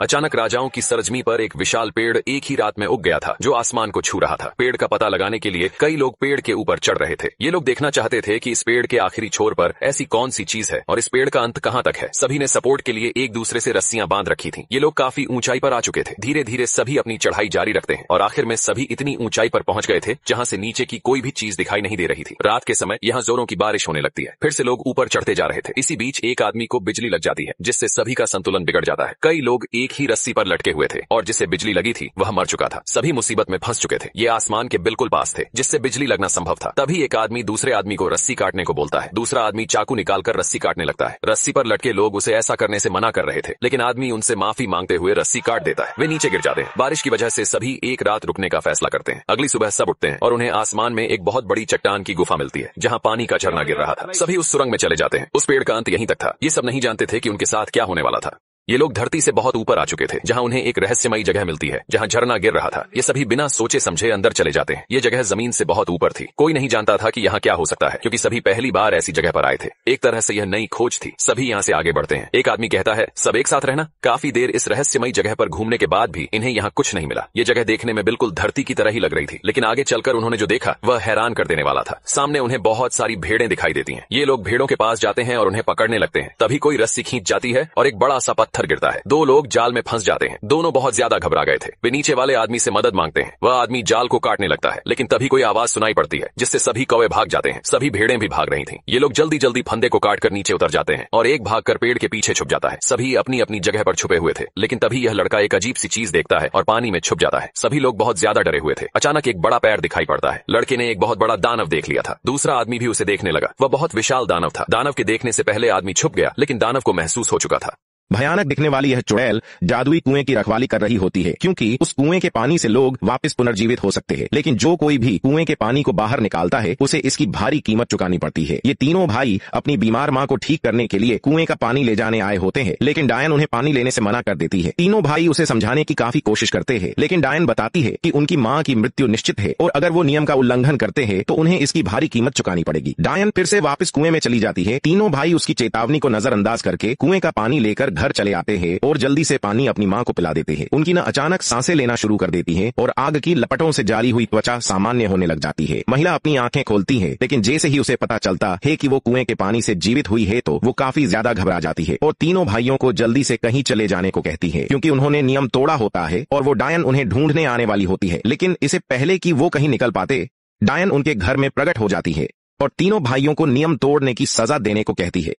अचानक राजाओं की सरजमी पर एक विशाल पेड़ एक ही रात में उग गया था जो आसमान को छू रहा था। पेड़ का पता लगाने के लिए कई लोग पेड़ के ऊपर चढ़ रहे थे। ये लोग देखना चाहते थे कि इस पेड़ के आखिरी छोर पर ऐसी कौन सी चीज है और इस पेड़ का अंत कहाँ तक है। सभी ने सपोर्ट के लिए एक दूसरे से रस्सियां बांध रखी थी। ये लोग काफी ऊंचाई पर आ चुके थे। धीरे धीरे सभी अपनी चढ़ाई जारी रखते हैं और आखिर में सभी इतनी ऊंचाई पर पहुंच गए थे जहां से नीचे की कोई भी चीज दिखाई नहीं दे रही थी। रात के समय यहाँ जोरों की बारिश होने लगती है। फिर से लोग ऊपर चढ़ते जा रहे थे। इसी बीच एक आदमी को बिजली लग जाती है जिससे सभी का संतुलन बिगड़ जाता है। कई लोग एक ही रस्सी पर लटके हुए थे और जिसे बिजली लगी थी वह मर चुका था। सभी मुसीबत में फंस चुके थे। ये आसमान के बिल्कुल पास थे जिससे बिजली लगना संभव था। तभी एक आदमी दूसरे आदमी को रस्सी काटने को बोलता है। दूसरा आदमी चाकू निकालकर रस्सी काटने लगता है। रस्सी पर लटके लोग उसे ऐसा करने से मना कर रहे थे लेकिन आदमी उनसे माफी मांगते हुए रस्सी काट देता है। वे नीचे गिर जाते हैं। बारिश की वजह से सभी एक रात रुकने का फैसला करते हैं। अगली सुबह सब उठते हैं और उन्हें आसमान में एक बहुत बड़ी चट्टान की गुफा मिलती है जहाँ पानी का झरना गिर रहा था। सभी उस सुरंग में चले जाते हैं। उस पेड़ का अंत यहीं तक था। ये सब नहीं जानते थे कि उनके साथ क्या होने वाला था। ये लोग धरती से बहुत ऊपर आ चुके थे जहां उन्हें एक रहस्यमयी जगह मिलती है जहां झरना गिर रहा था। ये सभी बिना सोचे समझे अंदर चले जाते हैं। ये जगह जमीन से बहुत ऊपर थी। कोई नहीं जानता था कि यहाँ क्या हो सकता है क्योंकि सभी पहली बार ऐसी जगह पर आए थे। एक तरह से यह नई खोज थी। सभी यहाँ से आगे बढ़ते हैं। एक आदमी कहता है सब एक साथ रहना। काफी देर इस रहस्यमयी जगह पर घूमने के बाद भी इन्हें यहाँ कुछ नहीं मिला। ये जगह देखने में बिल्कुल धरती की तरह ही लग रही थी लेकिन आगे चलकर उन्होंने जो देखा वह हैरान कर देने वाला था। सामने उन्हें बहुत सारी भेड़ें दिखाई देती हैं। ये लोग भेड़ों के पास जाते हैं और उन्हें पकड़ने लगते हैं। तभी कोई रस्सी खींच जाती है और एक बड़ा सा पत्थर गिरता है। दो लोग जाल में फंस जाते हैं। दोनों बहुत ज्यादा घबरा गए थे। वे नीचे वाले आदमी से मदद मांगते हैं। वह आदमी जाल को काटने लगता है लेकिन तभी कोई आवाज सुनाई पड़ती है जिससे सभी कौवे भाग जाते हैं। सभी भेड़ें भी भाग रही थीं। ये लोग जल्दी जल्दी फंदे को काटकर नीचे उतर जाते हैं और एक भागकर पेड़ के पीछे छुप जाता है। सभी अपनी अपनी जगह पर छुपे हुए थे लेकिन तभी यह लड़का एक अजीब सी चीज देखता है और पानी में छुप जाता है। सभी लोग बहुत ज्यादा डरे हुए थे। अचानक एक बड़ा पैर दिखाई पड़ता है। लड़के ने एक बहुत बड़ा दानव देख लिया था। दूसरा आदमी भी उसे देखने लगा। वह बहुत विशाल दानव था। दानव के देखने से पहले आदमी छुप गया लेकिन दानव को महसूस हो चुका था। भयानक दिखने वाली यह चुड़ैल जादुई कुएं की रखवाली कर रही होती है क्योंकि उस कुएं के पानी से लोग वापस पुनर्जीवित हो सकते हैं। लेकिन जो कोई भी कुएं के पानी को बाहर निकालता है उसे इसकी भारी कीमत चुकानी पड़ती है। ये तीनों भाई अपनी बीमार माँ को ठीक करने के लिए कुएं का पानी ले जाने आए होते हैं लेकिन डायन उन्हें पानी लेने से मना कर देती है। तीनों भाई उसे समझाने की काफी कोशिश करते हैं लेकिन डायन बताती है कि उनकी माँ की मृत्यु निश्चित है और अगर वो नियम का उल्लंघन करते हैं तो उन्हें इसकी भारी कीमत चुकानी पड़ेगी। डायन फिर से वापस कुएं में चली जाती है। तीनों भाई उसकी चेतावनी को नजरअंदाज करके कुएं का पानी लेकर घर चले आते हैं और जल्दी से पानी अपनी माँ को पिला देते हैं। उनकी ना अचानक सांसें लेना शुरू कर देती हैं और आग की लपटों से जारी हुई त्वचा सामान्य होने लग जाती है। महिला अपनी आंखें खोलती है लेकिन जैसे ही उसे पता चलता है कि वो कुएं के पानी से जीवित हुई है तो वो काफी ज्यादा घबरा जाती है और तीनों भाइयों को जल्दी से कहीं चले जाने को कहती है क्योंकि उन्होंने नियम तोड़ा होता है और वो डायन उन्हें ढूंढने आने वाली होती है। लेकिन इससे पहले कि वो कहीं निकल पाते डायन उनके घर में प्रकट हो जाती है और तीनों भाइयों को नियम तोड़ने की सजा देने को कहती है।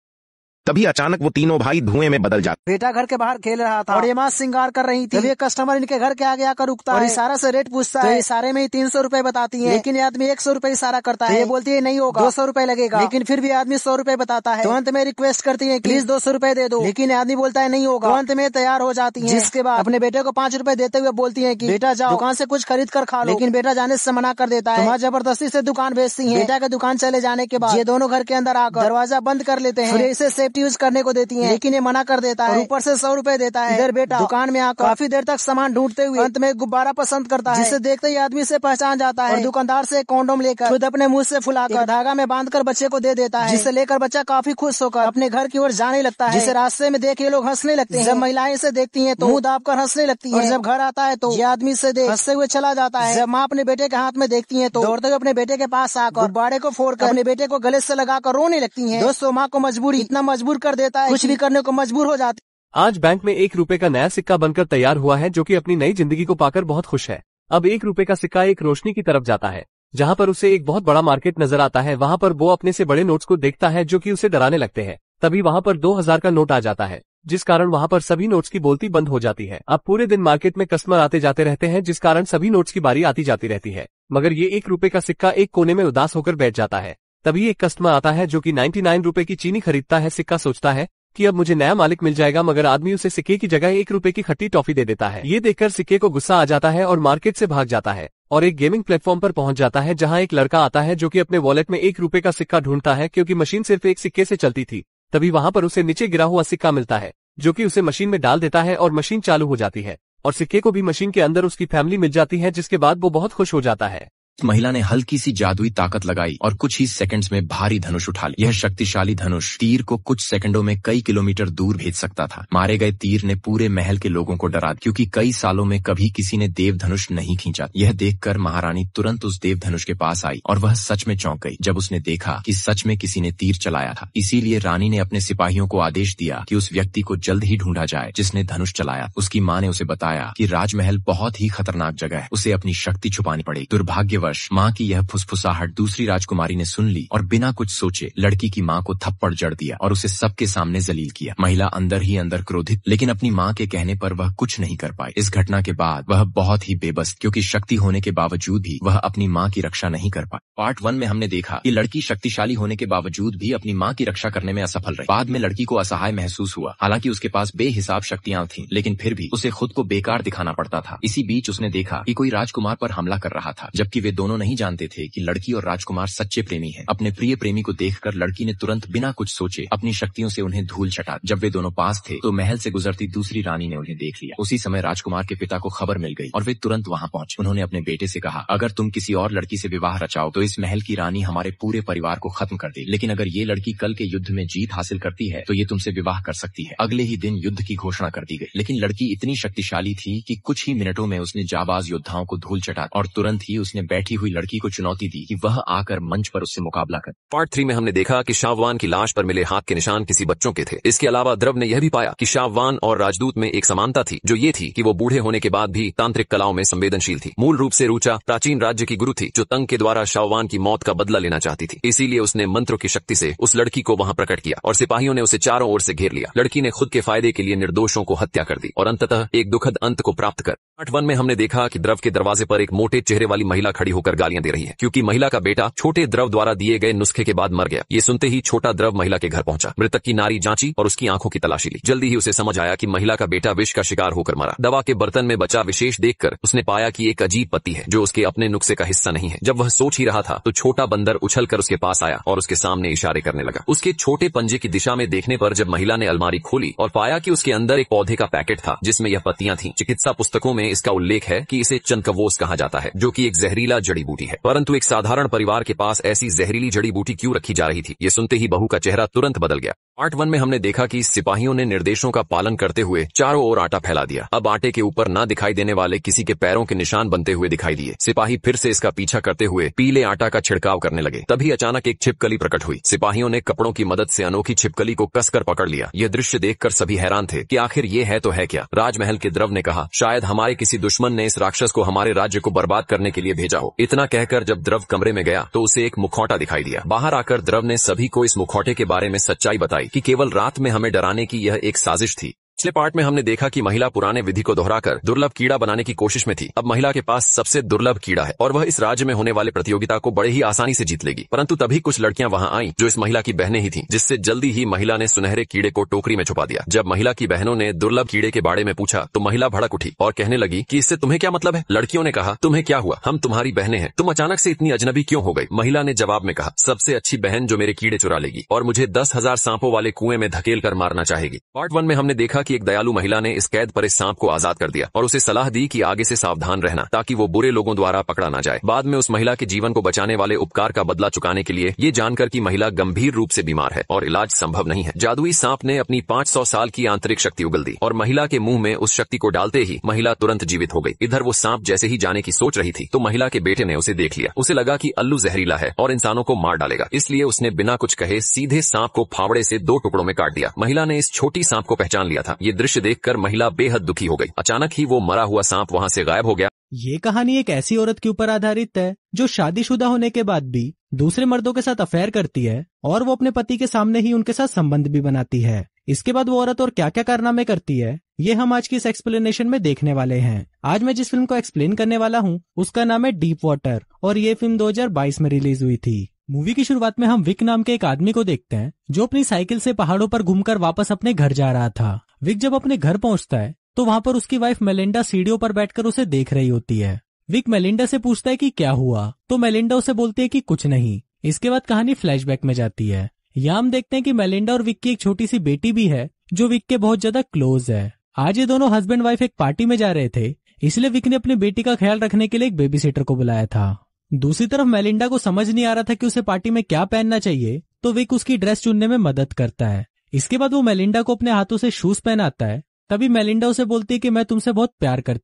तभी अचानक वो तीनों भाई धुएं में बदल जाते। बेटा घर के बाहर खेल रहा था और ये माँ श्रृंगार कर रही थी। जब ये कस्टमर इनके घर के आगे आकर रुकता है, इशारा से रेट पूछता है। इशारे में 300 रुपए बताती है लेकिन ये आदमी 100 रुपए इशारा करता है। ये बोलती है नहीं होगा, 200 रुपए लगेगा। लेकिन फिर भी आदमी 100 रुपए बताता है। तो अंत में रिक्वेस्ट करती है प्लीज 200 रुपए दे दो लेकिन आदमी बोलता है नहीं होगा। तो अंत में तैयार हो जाती है जिसके बाद अपने बेटे को 5 रुपए देते हुए बोलती है कि बेटा जाओ दुकान से कुछ खरीद कर खा लो। लेकिन बेटा जाने से मना कर देता है। वहाँ जबरदस्ती से दुकान बेचती है। बेटा के दुकान चले जाने के बाद ये दोनों घर के अंदर आकर दरवाजा बंद कर लेते हैं। इसे सेफ्टी यूज करने को देती है लेकिन ये मना कर देता है। ऊपर से 100 रुपए देता है। इधर बेटा दुकान में आकर काफी देर तक सामान ढूंढते हुए अंत में गुब्बारा पसंद करता है जिसे देखते ही आदमी से पहचान जाता है और दुकानदार से कॉन्डोम लेकर खुद अपने मुंह से फुलाकर धागा में बांधकर बच्चे को दे देता है जिसे लेकर बच्चा काफी खुश होकर अपने घर की ओर जाने लगता है जिसे रास्ते में देख ये लोग हंसने लगते हैं। जब महिलाएं इसे देखती हैं तो मुंह दाब कर हंसने लगती हैं और जब घर आता है तो ये आदमी से देख हंसते हुए चला जाता है। जब माँ अपने बेटे के हाथ में देखती है तो दौड़ते हुए अपने बेटे के पास आकर गुब्बारे को फोड़कर अपने बेटे को गले से लगाकर रोने लगती है। दोस्तों माँ को मजबूरी इतना मजबूर कर देता है कुछ भी करने को मजबूर हो जाती। आज बैंक में 1 रुपए का नया सिक्का बनकर तैयार हुआ है जो कि अपनी नई जिंदगी को पाकर बहुत खुश है। अब 1 रुपए का सिक्का एक रोशनी की तरफ जाता है जहां पर उसे एक बहुत बड़ा मार्केट नजर आता है। वहां पर वो अपने से बड़े नोट्स को देखता है जो कि उसे डराने लगते हैं। तभी वहां पर 2000 का नोट आ जाता है जिस कारण वहां पर सभी नोट्स की बोलती बंद हो जाती है। अब पूरे दिन मार्केट में कस्टमर आते जाते रहते हैं जिस कारण सभी नोट्स की बारी आती जाती रहती है मगर ये 1 रुपए का सिक्का एक कोने में उदास होकर बैठ जाता है। तभी एक कस्टमर आता है जो कि 99 रुपए की चीनी खरीदता है। सिक्का सोचता है कि अब मुझे नया मालिक मिल जाएगा मगर आदमी उसे सिक्के की जगह 1 रुपए की खट्टी टॉफी दे देता है। ये देखकर सिक्के को गुस्सा आ जाता है और मार्केट से भाग जाता है और एक गेमिंग प्लेटफॉर्म पर पहुंच जाता है जहां एक लड़का आता है जो कि अपने वॉलेट में 1 रुपए का सिक्का ढूंढता है क्योंकि मशीन सिर्फ एक सिक्के से चलती थी। तभी वहां पर उसे नीचे गिरा हुआ सिक्का मिलता है जो कि उसे मशीन में डाल देता है और मशीन चालू हो जाती है और सिक्के को भी मशीन के अंदर उसकी फैमिली मिल जाती है जिसके बाद वो बहुत खुश हो जाता है। महिला ने हल्की सी जादुई ताकत लगाई और कुछ ही सेकंड्स में भारी धनुष उठा लिया। यह शक्तिशाली धनुष तीर को कुछ सेकंडों में कई किलोमीटर दूर भेज सकता था। मारे गए तीर ने पूरे महल के लोगों को डरा, क्योंकि कई सालों में कभी किसी ने देव धनुष नहीं खींचा। यह देखकर महारानी तुरंत उस देव धनुष के पास आई और वह सच में चौंक गई जब उसने देखा कि सच में किसी ने तीर चलाया था। इसीलिए रानी ने अपने सिपाहियों को आदेश दिया कि उस व्यक्ति को जल्द ही ढूंढा जाए जिसने धनुष चलाया। उसकी माँ ने उसे बताया कि राजमहल बहुत ही खतरनाक जगह है, उसे अपनी शक्ति छुपानी पड़ेगी। दुर्भाग्यवश माँ की यह फुसफुसाहट दूसरी राजकुमारी ने सुन ली और बिना कुछ सोचे लड़की की माँ को थप्पड़ जड़ दिया और उसे सबके सामने जलील किया। महिला अंदर ही अंदर क्रोधित, लेकिन अपनी माँ के कहने पर वह कुछ नहीं कर पाई। इस घटना के बाद वह बहुत ही बेबस, क्योंकि शक्ति होने के बावजूद भी वह अपनी माँ की रक्षा नहीं कर पाई। पार्ट 1 में हमने देखा कि लड़की शक्तिशाली होने के बावजूद भी अपनी माँ की रक्षा करने में असफल रही। बाद में लड़की को असहाय महसूस हुआ। हालांकि उसके पास बेहिसाब शक्तियां थीं, लेकिन फिर भी उसे खुद को बेकार दिखाना पड़ता था। इसी बीच उसने देखा कि कोई राजकुमार पर हमला कर रहा था, जबकि वे दोनों नहीं जानते थे कि लड़की और राजकुमार सच्चे प्रेमी हैं। अपने प्रिय प्रेमी को देखकर लड़की ने तुरंत बिना कुछ सोचे अपनी शक्तियों से उन्हें धूल चटा। जब वे दोनों पास थे तो महल से गुजरती दूसरी रानी ने उन्हें देख लिया। उसी समय राजकुमार के पिता को खबर मिल गई और वे तुरंत वहां पहुंचे। उन्होंने अपने बेटे से कहा, अगर तुम किसी और लड़की से विवाह रचाओ तो इस महल की रानी हमारे पूरे परिवार को खत्म कर देगी, लेकिन अगर ये लड़की कल के युद्ध में जीत हासिल करती है तो ये तुमसे विवाह कर सकती है। अगले ही दिन युद्ध की घोषणा कर दी गई, लेकिन लड़की इतनी शक्तिशाली थी कि कुछ ही मिनटों में उसने जाबाज योद्धाओं को धूल चटा और तुरंत ही उसने बैठी हुई लड़की को चुनौती दी कि वह आकर मंच पर उससे मुकाबला करे। पार्ट 3 में हमने देखा कि शाहवान की लाश पर मिले हाथ के निशान किसी बच्चों के थे। इसके अलावा द्रव ने यह भी पाया कि शाहवान और राजदूत में एक समानता थी, जो ये थी कि वो बूढ़े होने के बाद भी तांत्रिक कलाओं में संवेदनशील थी। मूल रूप से रुचा प्राचीन राज्य की गुरु थी, जो तंग के द्वारा शाहवान की मौत का बदला लेना चाहती थी। इसीलिए उसने मंत्रों की शक्ति से उस लड़की को वहां प्रकट किया और सिपाहियों ने उसे चारों ओर से घेर लिया। लड़की ने खुद के फायदे के लिए निर्दोषों को हत्या कर दी और अंततः एक दुखद अंत को प्राप्त कर पार्ट 1 में हमने देखा कि द्रव के दरवाजे पर एक मोटे चेहरे वाली महिला खड़ी होकर गालियां दे रही है, क्योंकि महिला का बेटा छोटे द्रव द्वारा दिए गए नुस्खे के बाद मर गया। ये सुनते ही छोटा द्रव महिला के घर पहुंचा। मृतक की नारी जांची और उसकी आंखों की तलाशी ली। जल्दी ही उसे समझ आया कि महिला का बेटा विष का शिकार होकर मरा। दवा के बर्तन में बचा विशेष देखकर उसने पाया कि एक अजीब पत्ती है जो उसके अपने नुस्खे का हिस्सा नहीं है। जब वह सोच ही रहा था तो छोटा बंदर उछलकर उसके पास आया और उसके सामने इशारे करने लगा। उसके छोटे पंजे की दिशा में देखने पर जब महिला ने अलमारी खोली और पाया कि उसके अंदर एक पौधे का पैकेट था जिसमें यह पत्तियां थीं। चिकित्सा पुस्तकों में इसका उल्लेख है कि इसे चनकवोस कहा जाता है, जो कि एक जहरीला जड़ी बूटी है। परंतु एक साधारण परिवार के पास ऐसी जहरीली जड़ी बूटी क्यों रखी जा रही थी? ये सुनते ही बहू का चेहरा तुरंत बदल गया। पार्ट 1 में हमने देखा कि सिपाहियों ने निर्देशों का पालन करते हुए चारों ओर आटा फैला दिया। अब आटे के ऊपर ना दिखाई देने वाले किसी के पैरों के निशान बनते हुए दिखाई दिए। सिपाही फिर से इसका पीछा करते हुए पीले आटा का छिड़काव करने लगे। तभी अचानक एक छिपकली प्रकट हुई। सिपाहियों ने कपड़ों की मदद से अनोखी छिपकली को कसकर पकड़ लिया। यह दृश्य देखकर सभी हैरान थे कि आखिर ये है तो है क्या। राजमहल के द्रव ने कहा, शायद हमारे किसी दुश्मन ने इस राक्षस को हमारे राज्य को बर्बाद करने के लिए भेजा हो। इतना कहकर जब द्रव कमरे में गया तो उसे एक मुखौटा दिखाई दिया। बाहर आकर द्रव ने सभी को इस मुखौटे के बारे में सच्चाई बताई कि केवल रात में हमें डराने की यह एक साजिश थी। पिछले पार्ट में हमने देखा कि महिला पुराने विधि को दोहराकर दुर्लभ कीड़ा बनाने की कोशिश में थी। अब महिला के पास सबसे दुर्लभ कीड़ा है और वह इस राज्य में होने वाले प्रतियोगिता को बड़े ही आसानी से जीत लेगी। परंतु तभी कुछ लड़कियां वहां आईं जो इस महिला की बहनें ही थीं, जिससे जल्दी ही महिला ने सुनहरे कीड़े को टोकरी में छुपा दिया। जब महिला की बहनों ने दुर्लभ कीड़े के बारे में पूछा तो महिला भड़क उठी और कहने लगी कि इससे तुम्हें क्या मतलब है। लड़कियों ने कहा, तुम्हें क्या हुआ, हम तुम्हारी बहनें हैं, तुम अचानक से इतनी अजनबी क्यों हो गई। महिला ने जवाब में कहा, सबसे अच्छी बहन जो मेरे कीड़े चुरा लेगी और मुझे 10,000 सांपों वाले कुएं में धकेल कर मारना चाहेगी। पार्ट 1 में हमने देखा कि एक दयालु महिला इस कैद पर इस सांप को आजाद कर दिया और उसे सलाह दी कि आगे से सावधान रहना ताकि वो बुरे लोगों द्वारा पकड़ा ना जाए। बाद में उस महिला के जीवन को बचाने वाले उपकार का बदला चुकाने के लिए ये जानकर कि महिला गंभीर रूप से बीमार है और इलाज संभव नहीं है, जादुई सांप ने अपनी 500 साल की आंतरिक शक्ति उगल दी और महिला के मुंह में उस शक्ति को डालते ही महिला तुरंत जीवित हो गई। इधर वो सांप जैसे ही जाने की सोच रही थी तो महिला के बेटे ने उसे देख लिया। उसे लगा कि अल्लू जहरीला है और इंसानों को मार डालेगा, इसलिए उसने बिना कुछ कहे सीधे सांप को फावड़े से 2 टुकड़ों में काट दिया। महिला ने इस छोटी सांप को पहचान लिया था। ये दृश्य देखकर महिला बेहद दुखी हो गई। अचानक ही वो मरा हुआ सांप वहां से गायब हो गया। ये कहानी एक ऐसी औरत के ऊपर आधारित है जो शादीशुदा होने के बाद भी दूसरे मर्दों के साथ अफेयर करती है और वो अपने पति के सामने ही उनके साथ संबंध भी बनाती है। इसके बाद वो औरत और क्या क्या कारनामे करती है ये हम आज की इस एक्सप्लेनेशन में देखने वाले हैं। आज मैं जिस फिल्म को एक्सप्लेन करने वाला हूँ उसका नाम है डीप वाटर और ये फिल्म 2022 में रिलीज हुई थी। मूवी की शुरुआत में हम विक नाम के एक आदमी को देखते हैं जो अपनी साइकिल से पहाड़ों पर घूमकर वापस अपने घर जा रहा था। विक जब अपने घर पहुंचता है तो वहां पर उसकी वाइफ मेलिंडा सीढ़ियों पर बैठकर उसे देख रही होती है। विक मेलिंडा से पूछता है कि क्या हुआ, तो मेलिंडा उसे बोलती है कि कुछ नहीं। इसके बाद कहानी फ्लैशबैक में जाती है। यहाँ हम देखते हैं कि मेलिंडा और विक की एक छोटी सी बेटी भी है जो विक के बहुत ज्यादा क्लोज है। आज ये दोनों हस्बैंड वाइफ एक पार्टी में जा रहे थे, इसलिए विक ने अपनी बेटी का ख्याल रखने के लिए एक बेबी सिटर को बुलाया था। दूसरी तरफ मेलिंडा को समझ नहीं आ रहा था कि उसे पार्टी में क्या पहनना चाहिए, तो विक उसकी ड्रेस चुनने में मदद करता है। इसके बाद वो मेलिंडा को अपने हाथों से शूज पहनाता है। तभी मेलिंडा उसे बोलती है कि मैं तुमसे बहुत प्यार कर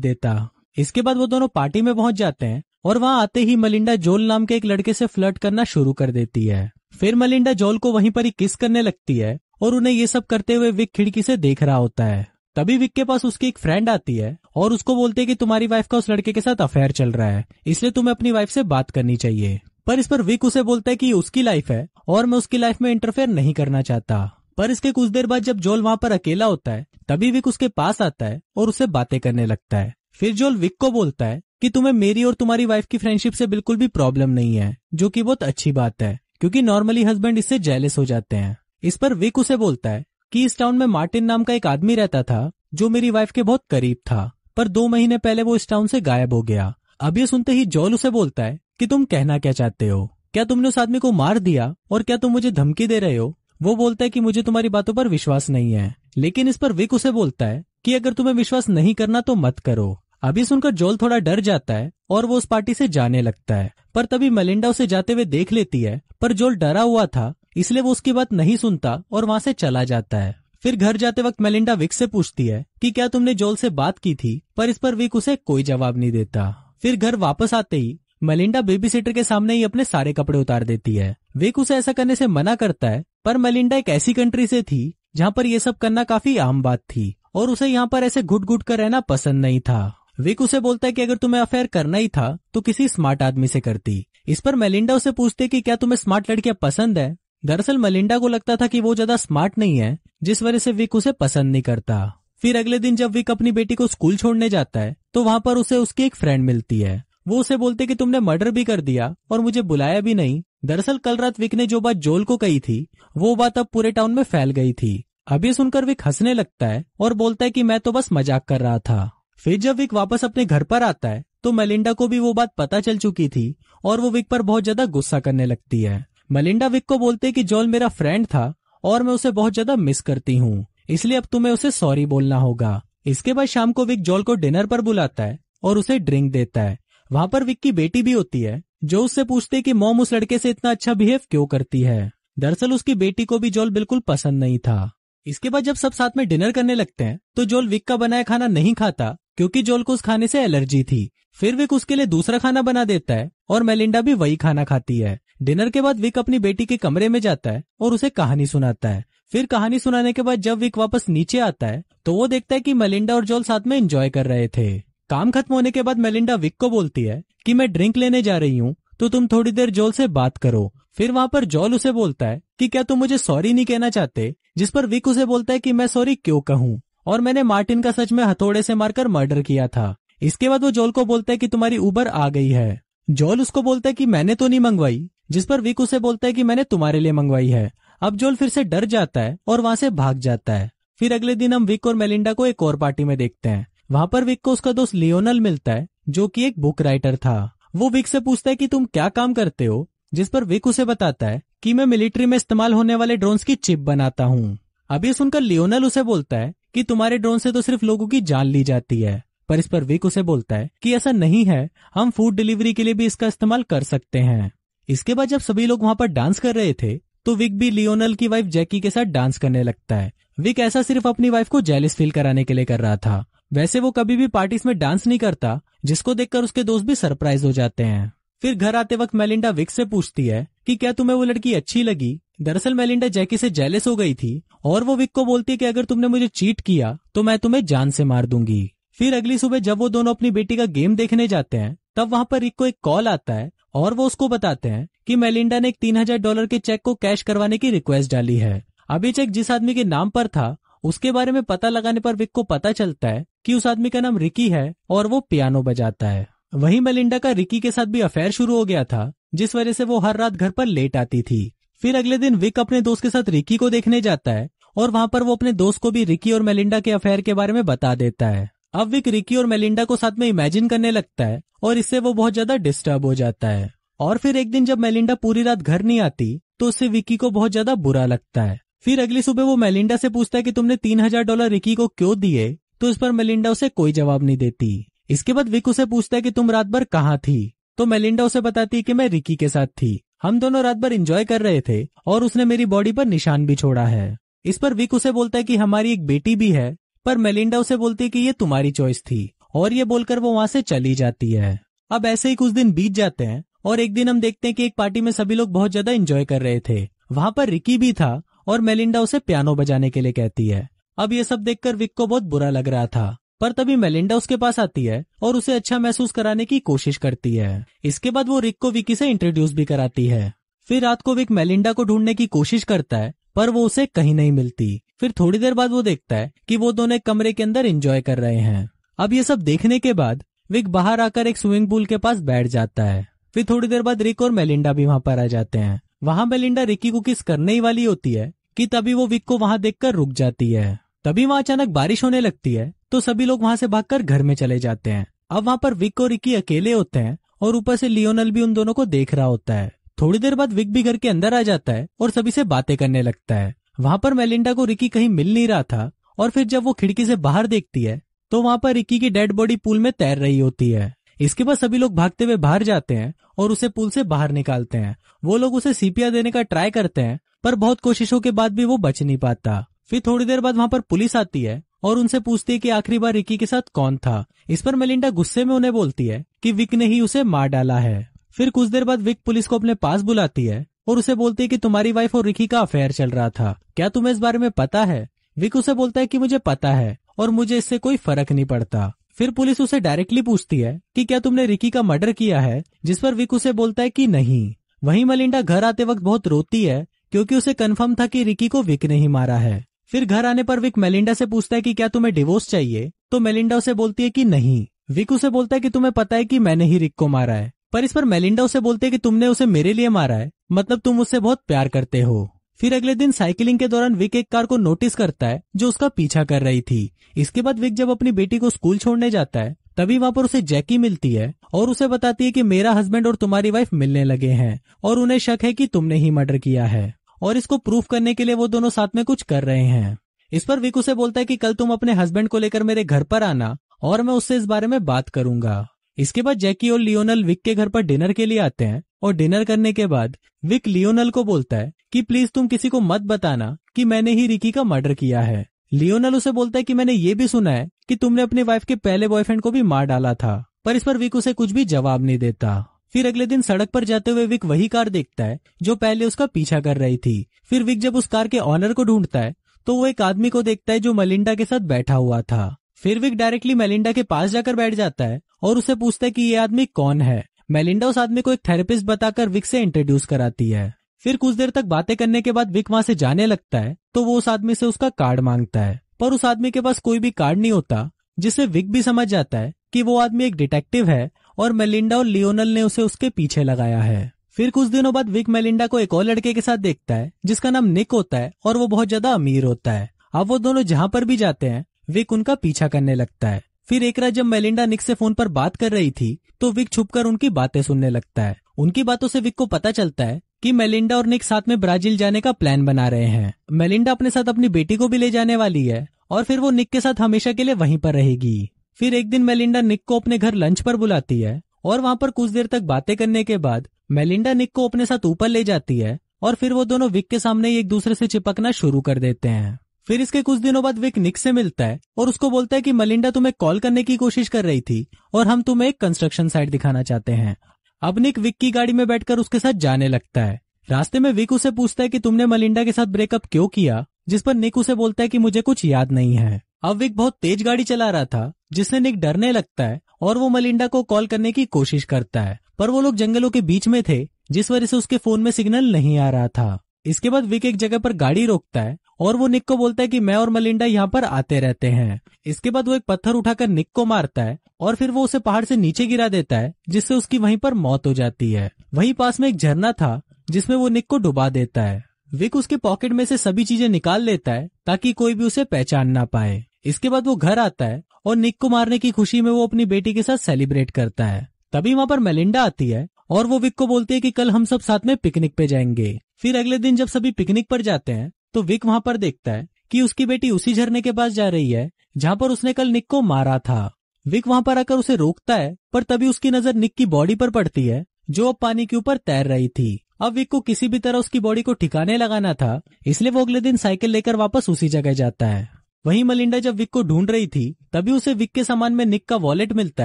देता। इसके बाद वो दोनों पार्टी में पहुंच जाते हैं और वहां आते ही मेलिंडा जोल नाम के एक लड़के से फ्लर्ट करना शुरू कर देती है। फिर मेलिंडा जोल को वहीं पर ही किस करने लगती है और उन्हें ये सब करते हुए विक खिड़की से देख रहा होता है। तभी विक के पास उसकी एक फ्रेंड आती है और उसको बोलती है कि तुम्हारी वाइफ का उस लड़के के साथ अफेयर चल रहा है, इसलिए तुम्हें अपनी वाइफ से बात करनी चाहिए। पर इस पर विक उसे बोलता है कि उसकी लाइफ है और मैं उसकी लाइफ में इंटरफेयर नहीं करना चाहता। पर इसके कुछ देर बाद जब जोल वहां पर अकेला होता है तभी विक उसके पास आता है और उससे बातें करने लगता है। फिर जोल विक को बोलता है कि तुम्हें मेरी और तुम्हारी वाइफ की फ्रेंडशिप से बिल्कुल भी प्रॉब्लम नहीं है, जो कि बहुत अच्छी बात है क्योंकि नॉर्मली हस्बैंड इससे जेलस हो जाते हैं। इस पर विक उसे बोलता है कि इस टाउन में मार्टिन नाम का एक आदमी रहता था जो मेरी वाइफ के बहुत करीब था, पर 2 महीने पहले वो इस टाउन से गायब हो गया। अब ये सुनते ही जोल उसे बोलता है कि तुम कहना क्या चाहते हो, क्या तुमने उस आदमी को मार दिया और क्या तुम मुझे धमकी दे रहे हो? वो बोलता है कि मुझे तुम्हारी बातों पर विश्वास नहीं है। लेकिन इस पर विक उसे बोलता है कि अगर तुम्हें विश्वास नहीं करना तो मत करो। अभी सुनकर जोल थोड़ा डर जाता है और वो उस पार्टी से जाने लगता है। पर तभी मेलिंडा उसे जाते हुए देख लेती है, पर जोल डरा हुआ था इसलिए वो उसकी बात नहीं सुनता और वहां से चला जाता है। फिर घर जाते वक्त मेलिंडा विक से पूछती है कि क्या तुमने जोल से बात की थी, पर इस पर विक उसे कोई जवाब नहीं देता। फिर घर वापस आते ही मेलिंडा बेबी सिटर के सामने ही अपने सारे कपड़े उतार देती है। विक उसे ऐसा करने से मना करता है, पर मेलिंडा एक ऐसी कंट्री से थी जहाँ पर ये सब करना काफी आम बात थी और उसे यहाँ पर ऐसे घुट घुट कर रहना पसंद नहीं था। विक उसे बोलता है कि अगर तुम्हें अफेयर करना ही था तो किसी स्मार्ट आदमी से करती। इस पर मेलिंडा उसे पूछते कि क्या तुम्हें स्मार्ट लड़कियां पसंद है। दरअसल मेलिंडा को लगता था कि वो ज्यादा स्मार्ट नहीं है, जिस वजह से विक उसे पसंद नहीं करता। फिर अगले दिन जब विक अपनी बेटी को स्कूल छोड़ने जाता है तो वहां पर उसे उसकी एक फ्रेंड मिलती है। वो उसे बोलते कि तुमने मर्डर भी कर दिया और मुझे बुलाया भी नहीं। दरअसल कल रात विक ने जो बात जोल को कही थी वो बात अब पूरे टाउन में फैल गई थी। अभी सुनकर विक हंसने लगता है और बोलता है कि मैं तो बस मजाक कर रहा था। फिर जब विक वापस अपने घर पर आता है तो मेलिंडा को भी वो बात पता चल चुकी थी और वो विक पर बहुत ज्यादा गुस्सा करने लगती है। मेलिंडा विक को बोलते है कि जोल मेरा फ्रेंड था और मैं उसे बहुत ज्यादा मिस करती हूँ, इसलिए अब तुम्हें उसे सॉरी बोलना होगा। इसके बाद शाम को विक जोल को डिनर पर बुलाता है और उसे ड्रिंक देता है। वहां पर विक की बेटी भी होती है जो उससे पूछती है कि मॉम उस लड़के से इतना अच्छा बिहेव क्यों करती है। दरअसल उसकी बेटी को भी जोल बिल्कुल पसंद नहीं था। इसके बाद जब सब साथ में डिनर करने लगते हैं तो जोल विक का बनाया खाना नहीं खाता क्योंकि जोल को उस खाने से एलर्जी थी। फिर विक उसके लिए दूसरा खाना बना देता है और मेलिंडा भी वही खाना खाती है। डिनर के बाद विक अपनी बेटी के कमरे में जाता है और उसे कहानी सुनाता है। फिर कहानी सुनाने के बाद जब विक वापस नीचे आता है तो वो देखता है कि मेलिंडा और जोल साथ में एंजॉय कर रहे थे। काम खत्म होने के बाद मेलिंडा विक को बोलती है कि मैं ड्रिंक लेने जा रही हूँ तो तुम थोड़ी देर जोल से बात करो। फिर वहां पर जोल उसे बोलता है कि क्या तुम मुझे सॉरी नहीं कहना चाहते, जिस पर विक उसे बोलता है कि मैं सॉरी क्यों कहूँ और मैंने मार्टिन का सच में हथौड़े से मारकर मर्डर किया था। इसके बाद वो जोल को बोलता है कि तुम्हारी उबर आ गई है। जोल उसको बोलता है कि मैंने तो नहीं मंगवाई, जिस पर विक उसे बोलता है कि मैंने तुम्हारे लिए मंगवाई है। अब जोल फिर से डर जाता है और वहां से भाग जाता है। फिर अगले दिन हम विक और मेलिंडा को एक और पार्टी में देखते हैं। वहां पर विक को उसका दोस्त लियोनल मिलता है जो कि एक बुक राइटर था। वो विक से पूछता है कि तुम क्या काम करते हो, जिस पर विक उसे बताता है कि मैं मिलिट्री में इस्तेमाल होने वाले ड्रोन्स की चिप बनाता हूँ। अभी सुनकर लियोनल उसे बोलता है कि तुम्हारे ड्रोन से तो सिर्फ लोगों की जान ली जाती है। पर इस पर विक उसे बोलता है कि ऐसा नहीं है, हम फूड डिलीवरी के लिए भी इसका इस्तेमाल कर सकते हैं। इसके बाद जब सभी लोग वहां पर डांस कर रहे थे तो विक भी लियोनल की वाइफ जैकी के साथ डांस करने लगता है। विक ऐसा सिर्फ अपनी वाइफ को जेलस फील कराने के लिए कर रहा था। वैसे वो कभी भी पार्टीज में डांस नहीं करता, जिसको देखकर उसके दोस्त भी सरप्राइज हो जाते हैं। फिर घर आते वक्त मेलिंडा विक से पूछती है कि क्या तुम्हें वो लड़की अच्छी लगी। दरअसल मेलिंडा जैकी से जेलस हो गई थी और वो विक को बोलती है कि अगर तुमने मुझे चीट किया तो मैं तुम्हें जान से मार दूंगी। फिर अगली सुबह जब वो दोनों अपनी बेटी का गेम देखने जाते हैं तब वहां पर रिक को एक कॉल आता है और वो उसको बताते हैं कि मेलिंडा ने एक $3000 के चेक को कैश करवाने की रिक्वेस्ट डाली है। अभी चेक जिस आदमी के नाम पर था उसके बारे में पता लगाने पर विक को पता चलता है कि उस आदमी का नाम रिकी है और वो पियानो बजाता है। वहीं मेलिंडा का रिकी के साथ भी अफेयर शुरू हो गया था, जिस वजह से वो हर रात घर पर लेट आती थी। फिर अगले दिन विक अपने दोस्त के साथ रिकी को देखने जाता है और वहां पर वो अपने दोस्त को भी रिकी और मेलिंडा के अफेयर के बारे में बता देता है। अब विक रिकी और मेलिंडा को साथ में इमेजिन करने लगता है और इससे वो बहुत ज्यादा डिस्टर्ब हो जाता है। और फिर एक दिन जब मेलिंडा पूरी रात घर नहीं आती तो उससे विकी को बहुत ज्यादा बुरा लगता है। फिर अगली सुबह वो मेलिंडा से पूछता है कि तुमने $3000 रिकी को क्यों दिए, तो इस पर मेलिंडा उसे कोई जवाब नहीं देती। इसके बाद विक उसे पूछता है कि तुम रात भर कहाँ थी, तो मेलिंडा उसे बताती है कि मैं रिकी के साथ थी, हम दोनों रात भर एंजॉय कर रहे थे और उसने मेरी बॉडी पर निशान भी छोड़ा है। इस पर विक उसे बोलता है कि हमारी एक बेटी भी है, पर मेलिंडा उसे बोलती है कि ये तुम्हारी चॉइस थी और ये बोलकर वो वहां से चली जाती है। अब ऐसे ही कुछ दिन बीत जाते हैं और एक दिन हम देखते हैं कि एक पार्टी में सभी लोग बहुत ज्यादा एंजॉय कर रहे थे। वहां पर रिकी भी था और मेलिंडा उसे पियानो बजाने के लिए कहती है। अब ये सब देखकर विक को बहुत बुरा लग रहा था, पर तभी मेलिंडा उसके पास आती है और उसे अच्छा महसूस कराने की कोशिश करती है। इसके बाद वो रिक को विकी से इंट्रोड्यूस भी कराती है। फिर रात को विक मेलिंडा को ढूंढने की कोशिश करता है, पर वो उसे कहीं नहीं मिलती। फिर थोड़ी देर बाद वो देखता है कि वो दोनों एक कमरे के अंदर एंजॉय कर रहे हैं। अब ये सब देखने के बाद विक बाहर आकर एक स्विमिंग पूल के पास बैठ जाता है। फिर थोड़ी देर बाद रिक और मेलिंडा भी वहां पर आ जाते हैं। वहां मेलिंडा रिकी को किस करने ही वाली होती है कि तभी वो विक को वहां देखकर रुक जाती है। तभी वहां अचानक बारिश होने लगती है, तो सभी लोग वहां से भागकर घर में चले जाते हैं। अब वहां पर विक और रिकी अकेले होते हैं और ऊपर से लियोनल भी उन दोनों को देख रहा होता है। थोड़ी देर बाद विक भी घर के अंदर आ जाता है और सभी से बातें करने लगता है। वहां पर मेलिंडा को रिकी कहीं मिल नहीं रहा था और फिर जब वो खिड़की से बाहर देखती है तो वहां पर रिकी की डेड बॉडी पूल में तैर रही होती है। इसके बाद सभी लोग भागते हुए बाहर जाते हैं और उसे पूल से बाहर निकालते हैं। वो लोग उसे सीपीआर देने का ट्राई करते हैं, पर बहुत कोशिशों के बाद भी वो बच नहीं पाता। फिर थोड़ी देर बाद वहां पर पुलिस आती है और उनसे पूछती है कि आखिरी बार रिकी के साथ कौन था। इस पर मेलिंडा गुस्से में उन्हें बोलती है कि विक ने ही उसे मार डाला है। फिर कुछ देर बाद विक पुलिस को अपने पास बुलाती है और उसे बोलती है कि तुम्हारी वाइफ और रिकी का अफेयर चल रहा था, क्या तुम्हें इस बारे में पता है? विक उसे बोलता है कि मुझे पता है और मुझे इससे कोई फर्क नहीं पड़ता। फिर पुलिस उसे डायरेक्टली पूछती है कि क्या तुमने रिकी का मर्डर किया है, जिस पर विक उसे बोलता है कि नहीं। वहीं मेलिंडा घर आते वक्त बहुत रोती है क्योंकि उसे कंफर्म था कि रिकी को विक ने ही मारा है। फिर घर आने पर विक मेलिंडा से पूछता है कि क्या तुम्हें डिवोर्स चाहिए, तो मेलिंडा उसे बोलती है कि नहीं। विक उसे बोलता है कि तुम्हें पता है कि मैंने ही रिक को मारा है, पर इस पर मेलिंडा उसे बोलते है कि तुमने उसे मेरे लिए मारा है, मतलब तुम उससे बहुत प्यार करते हो। फिर अगले दिन साइकिलिंग के दौरान विक एक कार को नोटिस करता है जो उसका पीछा कर रही थी। इसके बाद विक जब अपनी बेटी को स्कूल छोड़ने जाता है तभी वहां पर उसे जैकी मिलती है और उसे बताती है कि मेरा हस्बैंड और तुम्हारी वाइफ मिलने लगे हैं और उन्हें शक है कि तुमने ही मर्डर किया है और इसको प्रूफ करने के लिए वो दोनों साथ में कुछ कर रहे हैं। इस पर विक उसे बोलता है कि कल तुम अपने हस्बैंड को लेकर मेरे घर पर आना और मैं उससे इस बारे में बात करूंगा। इसके बाद जैकी और लियोनल विक के घर पर डिनर के लिए आते हैं और डिनर करने के बाद विक लियोनल को बोलता है कि प्लीज तुम किसी को मत बताना कि मैंने ही रिकी का मर्डर किया है। लियोनल उसे बोलता है कि मैंने ये भी सुना है कि तुमने अपनी वाइफ के पहले बॉयफ्रेंड को भी मार डाला था, पर इस पर विक उसे कुछ भी जवाब नहीं देता। फिर अगले दिन सड़क पर जाते हुए विक वही कार देखता है जो पहले उसका पीछा कर रही थी। फिर विक जब उस कार के ऑनर को ढूंढता है तो वो एक आदमी को देखता है जो मेलिंडा के साथ बैठा हुआ था। फिर विक डायरेक्टली मेलिंडा के पास जाकर बैठ जाता है और उसे पूछता है कि ये आदमी कौन है। मेलिंडा उस आदमी को एक थेरेपिस्ट बताकर विक से इंट्रोड्यूस कराती है। फिर कुछ देर तक बातें करने के बाद विक वहां से जाने लगता है तो वो उस आदमी से उसका कार्ड मांगता है, पर उस आदमी के पास कोई भी कार्ड नहीं होता, जिससे विक भी समझ जाता है कि वो आदमी एक डिटेक्टिव है और मेलिंडा और लियोनल ने उसे उसके पीछे लगाया है। फिर कुछ दिनों बाद विक मेलिंडा को एक और लड़के के साथ देखता है जिसका नाम निक होता है और वो बहुत ज्यादा अमीर होता है। अब वो दोनों जहां पर भी जाते हैं विक उनका पीछा करने लगता है। फिर एक रात जब मेलिंडा निक से फोन पर बात कर रही थी तो विक छुपकर उनकी बातें सुनने लगता है। उनकी बातों से विक को पता चलता है कि मेलिंडा और निक साथ में ब्राजील जाने का प्लान बना रहे हैं। मेलिंडा अपने साथ अपनी बेटी को भी ले जाने वाली है और फिर वो निक के साथ हमेशा के लिए वहीं पर रहेगी। फिर एक दिन मेलिंडा निक को अपने घर लंच पर बुलाती है और वहां पर कुछ देर तक बातें करने के बाद मेलिंडा निक को अपने साथ ऊपर ले जाती है और फिर वो दोनों विक के सामने ही एक दूसरे से चिपकना शुरू कर देते हैं। फिर इसके कुछ दिनों बाद विक निक से मिलता है और उसको बोलता है कि मेलिंडा तुम्हें कॉल करने की कोशिश कर रही थी और हम तुम्हें एक कंस्ट्रक्शन साइट दिखाना चाहते हैं। अब निक विक की गाड़ी में बैठकर उसके साथ जाने लगता है। रास्ते में विक उसे पूछता है कि तुमने मेलिंडा के साथ ब्रेकअप क्यों किया, जिस पर निक उसे बोलता है कि मुझे कुछ याद नहीं है। अब विक बहुत तेज गाड़ी चला रहा था जिससे निक डरने लगता है और वो मेलिंडा को कॉल करने की कोशिश करता है, पर वो लोग जंगलों के बीच में थे जिस वजह से उसके फोन में सिग्नल नहीं आ रहा था। इसके बाद विक एक जगह पर गाड़ी रोकता है और वो निक को बोलता है कि मैं और मेलिंडा यहाँ पर आते रहते हैं। इसके बाद वो एक पत्थर उठाकर निक को मारता है और फिर वो उसे पहाड़ से नीचे गिरा देता है जिससे उसकी वहीं पर मौत हो जाती है। वहीं पास में एक झरना था जिसमें वो निक को डुबा देता है। विक उसके पॉकेट में से सभी चीजें निकाल लेता है ताकि कोई भी उसे पहचान ना पाए। इसके बाद वो घर आता है और निक को मारने की खुशी में वो अपनी बेटी के साथ सेलिब्रेट करता है। तभी वहां पर मेलिंडा आती है और वो विक को बोलती है कि कल हम सब साथ में पिकनिक पे जाएंगे। फिर अगले दिन जब सभी पिकनिक पर जाते हैं तो विक वहां पर देखता है कि उसकी बेटी उसी झरने के पास जा रही है जहां पर उसने कल निक को मारा था। विक वहां पर आकर उसे रोकता है, पर तभी उसकी नजर निक की बॉडी पर पड़ती है जो अब पानी के ऊपर तैर रही थी। अब विक को किसी भी तरह उसकी बॉडी को ठिकाने लगाना था, इसलिए वो अगले दिन साइकिल लेकर वापस उसी जगह जाता है। वहीं मलिंडा जब विक को ढूंढ रही थी तभी उसे विक के सामान में निक का वॉलेट मिलता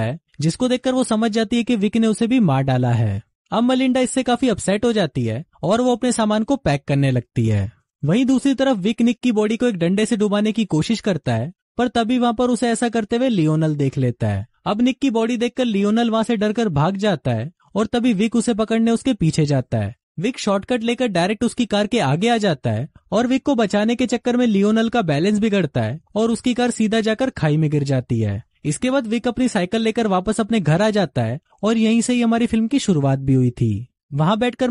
है, जिसको देखकर वो समझ जाती है कि विक ने उसे भी मार डाला है। अब मलिंडा इससे काफी अपसेट हो जाती है और वो अपने सामान को पैक करने लगती है। वहीं दूसरी तरफ विक निक की बॉडी को एक डंडे से डुबाने की कोशिश करता है, पर तभी वहां पर उसे ऐसा करते हुए लियोनल देख लेता है। अब निक की बॉडी देखकर लियोनल वहां से डरकर भाग जाता है और तभी विक उसे पकड़ने उसके पीछे जाता है। विक शॉर्टकट लेकर डायरेक्ट उसकी कार के आगे आ जाता है और विक को बचाने के चक्कर में लियोनल का बैलेंस बिगड़ता है और उसकी कार सीधा जाकर खाई में गिर जाती है। इसके बाद विक अपनी साइकिल लेकर वापस अपने घर आ जाता है और यहीं से ही हमारी फिल्म की शुरुआत भी हुई थी। वहां बैठकर